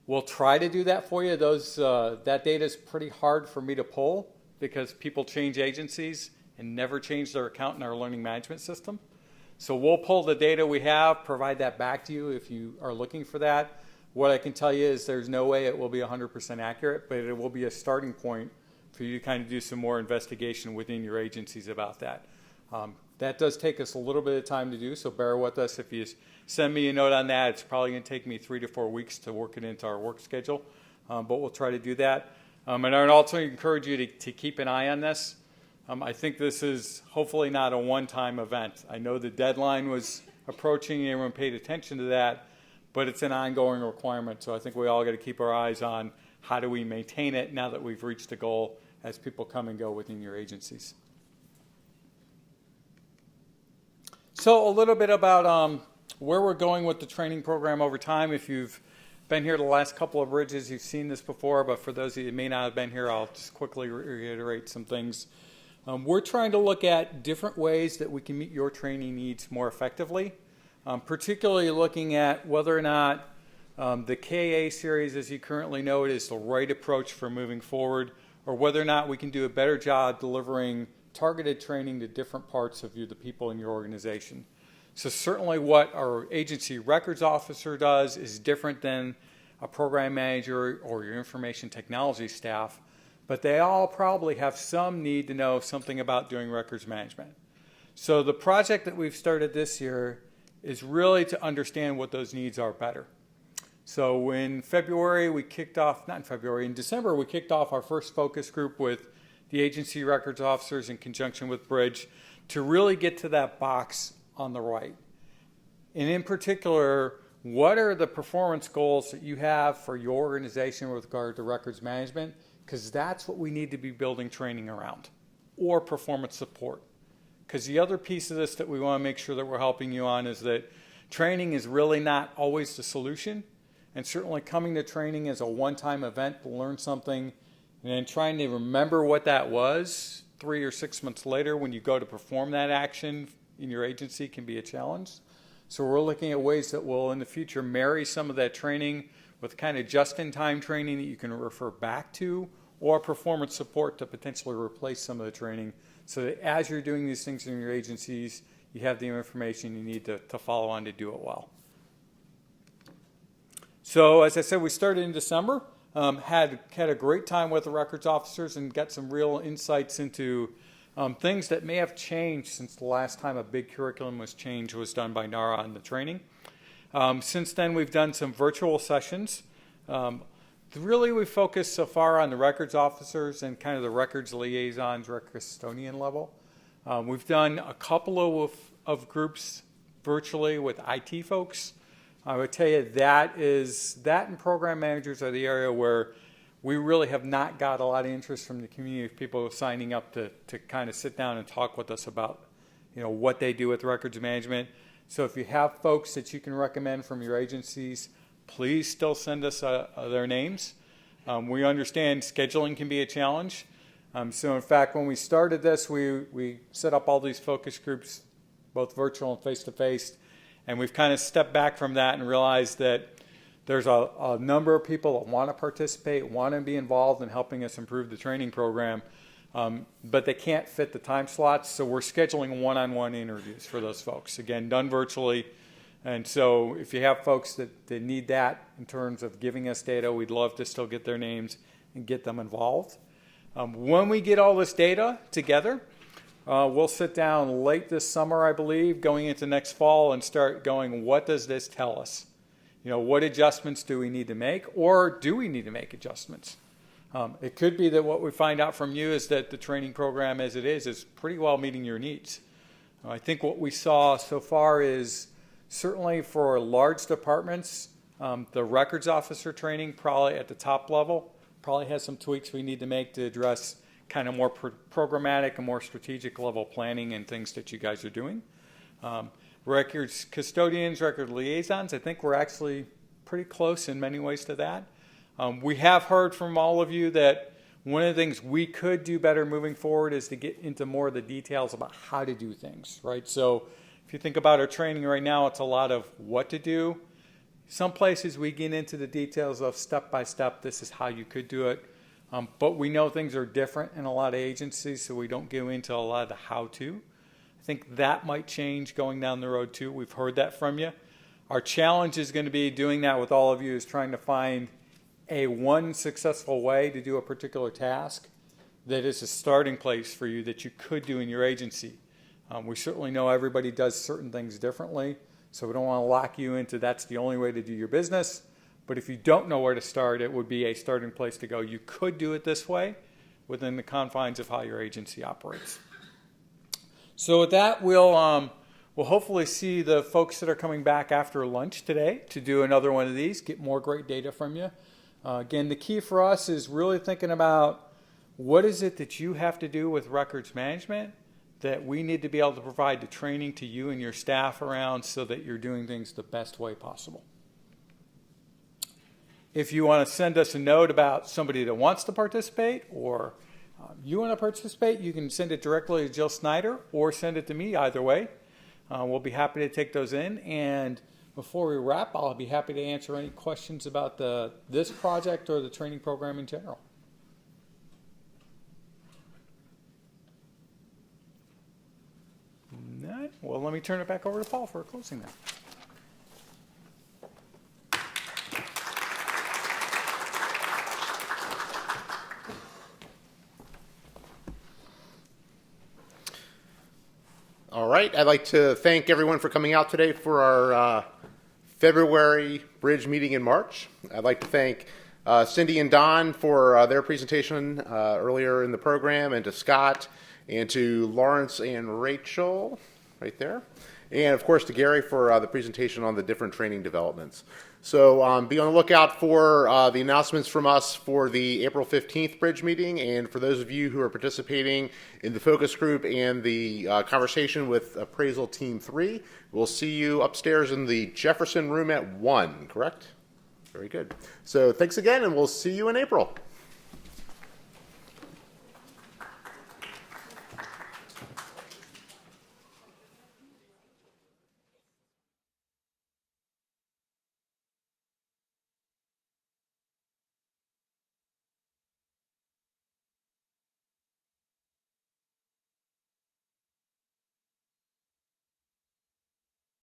We'll try to do that for you. That data is pretty hard for me to pull because people change agencies and never change their account in our learning management system. So we'll pull the data we have, provide that back to you if you are looking for that. What I can tell you is there's no way it will be 100% accurate, but it will be a starting point for you to kind of do some more investigation within your agencies about that. That does take us a little bit of time to do, so bear with us. If you send me a note on that, it's probably going to take me 3 to 4 weeks to work it into our work schedule, but we'll try to do that. And I would also encourage you to keep an eye on this. I think this is hopefully not a one-time event. I know the deadline was approaching and everyone paid attention to that, but it's an ongoing requirement. So I think we all got to keep our eyes on how do we maintain it now that we've reached the goal as people come and go within your agencies. So a little bit about where we're going with the training program over time. If you've been here the last couple of bridges, you've seen this before, but for those of you who may not have been here, I'll just quickly reiterate some things. We're trying to look at different ways that we can meet your training needs more effectively. Particularly looking at whether or not the KA series, as you currently know it, is the right approach for moving forward, or whether or not we can do a better job delivering targeted training to different parts of the people in your organization. So certainly what our agency records officer does is different than a program manager or your information technology staff, but they all probably have some need to know something about doing records management. So the project that we've started this year is really to understand what those needs are better. So in February, we kicked off, not in February, in December, we kicked off our first focus group with the agency records officers in conjunction with BRIDG to really get to that box on the right. And in particular, what are the performance goals that you have for your organization with regard to records management? Because that's what we need to be building training around, or performance support. Because the other piece of this that we want to make sure that we're helping you on is that training is really not always the solution. And certainly coming to training as a one-time event to learn something and then trying to remember what that was 3 or 6 months later when you go to perform that action in your agency can be a challenge. So we're looking at ways that will in the future marry some of that training with kind of just-in-time training that you can refer back to, or performance support to potentially replace some of the training, so that as you're doing these things in your agencies, you have the information you need to follow on to do it well. So as I said, we started in December, had a great time with the records officers and got some real insights into things that may have changed since the last time a big curriculum was done by NARA on the training. Since then, we've done some virtual sessions. Really, we focused so far on the records officers and kind of the records liaisons, record custodian level. We've done a couple of groups virtually with IT folks. I would tell you that and program managers are the area where we really have not got a lot of interest from the community of people signing up to kind of sit down and talk with us about what they do with records management. So if you have folks that you can recommend from your agencies, please still send us their names. We understand scheduling can be a challenge. So in fact, when we started this, we set up all these focus groups, both virtual and face-to-face, and we've kind of stepped back from that and realized that there's a number of people that want to participate, want to be involved in helping us improve the training program, but they can't fit the time slots, so we're scheduling one-on-one interviews for those folks. Again, done virtually. And so if you have folks that need that in terms of giving us data, we'd love to still get their names and get them involved. When we get all this data together, we'll sit down late this summer, I believe, going into next fall and start going, what does this tell us? You know, what adjustments do we need to make, or do we need to make adjustments? It could be that what we find out from you is that the training program as it is pretty well meeting your needs. I think what we saw so far is certainly for large departments, the records officer training probably at the top level probably has some tweaks we need to make to address kind of more programmatic and more strategic level planning and things that you guys are doing. Records custodians, record liaisons, I think we're actually pretty close in many ways to that. We have heard from all of you that one of the things we could do better moving forward is to get into more of the details about how to do things, right? So if you think about our training right now, it's a lot of what to do. Some places we get into the details of step by step, this is how you could do it. But we know things are different in a lot of agencies, so we don't go into a lot of the how-to. I think that might change going down the road too. We've heard that from you. Our challenge is going to be doing that with all of you, is trying to find one successful way to do a particular task that is a starting place for you that you could do in your agency. We certainly know everybody does certain things differently, so we don't want to lock you into that's the only way to do your business. But if you don't know where to start, it would be a starting place to go. You could do it this way within the confines of how your agency operates. So with that, we'll hopefully see the folks that are coming back after lunch today to do another one of these, get more great data from you. Again, the key for us is really thinking about what is it that you have to do with records management that we need to be able to provide the training to you and your staff around so that you're doing things the best way possible. If you want to send us a note about somebody that wants to participate, or you want to participate, you can send it directly to Jill Snyder or send it to me, either way. We'll be happy to take those in. And before we wrap, I'll be happy to answer any questions about this project or the training program in general. None? Well, let me turn it back over to Paul for a closing then. All right. I'd like to thank everyone for coming out today for our February Bridge meeting in March. I'd like to thank Cindy and Don for their presentation earlier in the program, and to Scott, and to Lawrence and Rachel right there, and of course to Gary for the presentation on the different training developments. So be on the lookout for the announcements from us for the April 15th Bridge meeting, and for those of you who are participating in the focus group and the conversation with Appraisal Team 3, we'll see you upstairs in the Jefferson room at 1, correct? Very good. So thanks again, and we'll see you in April.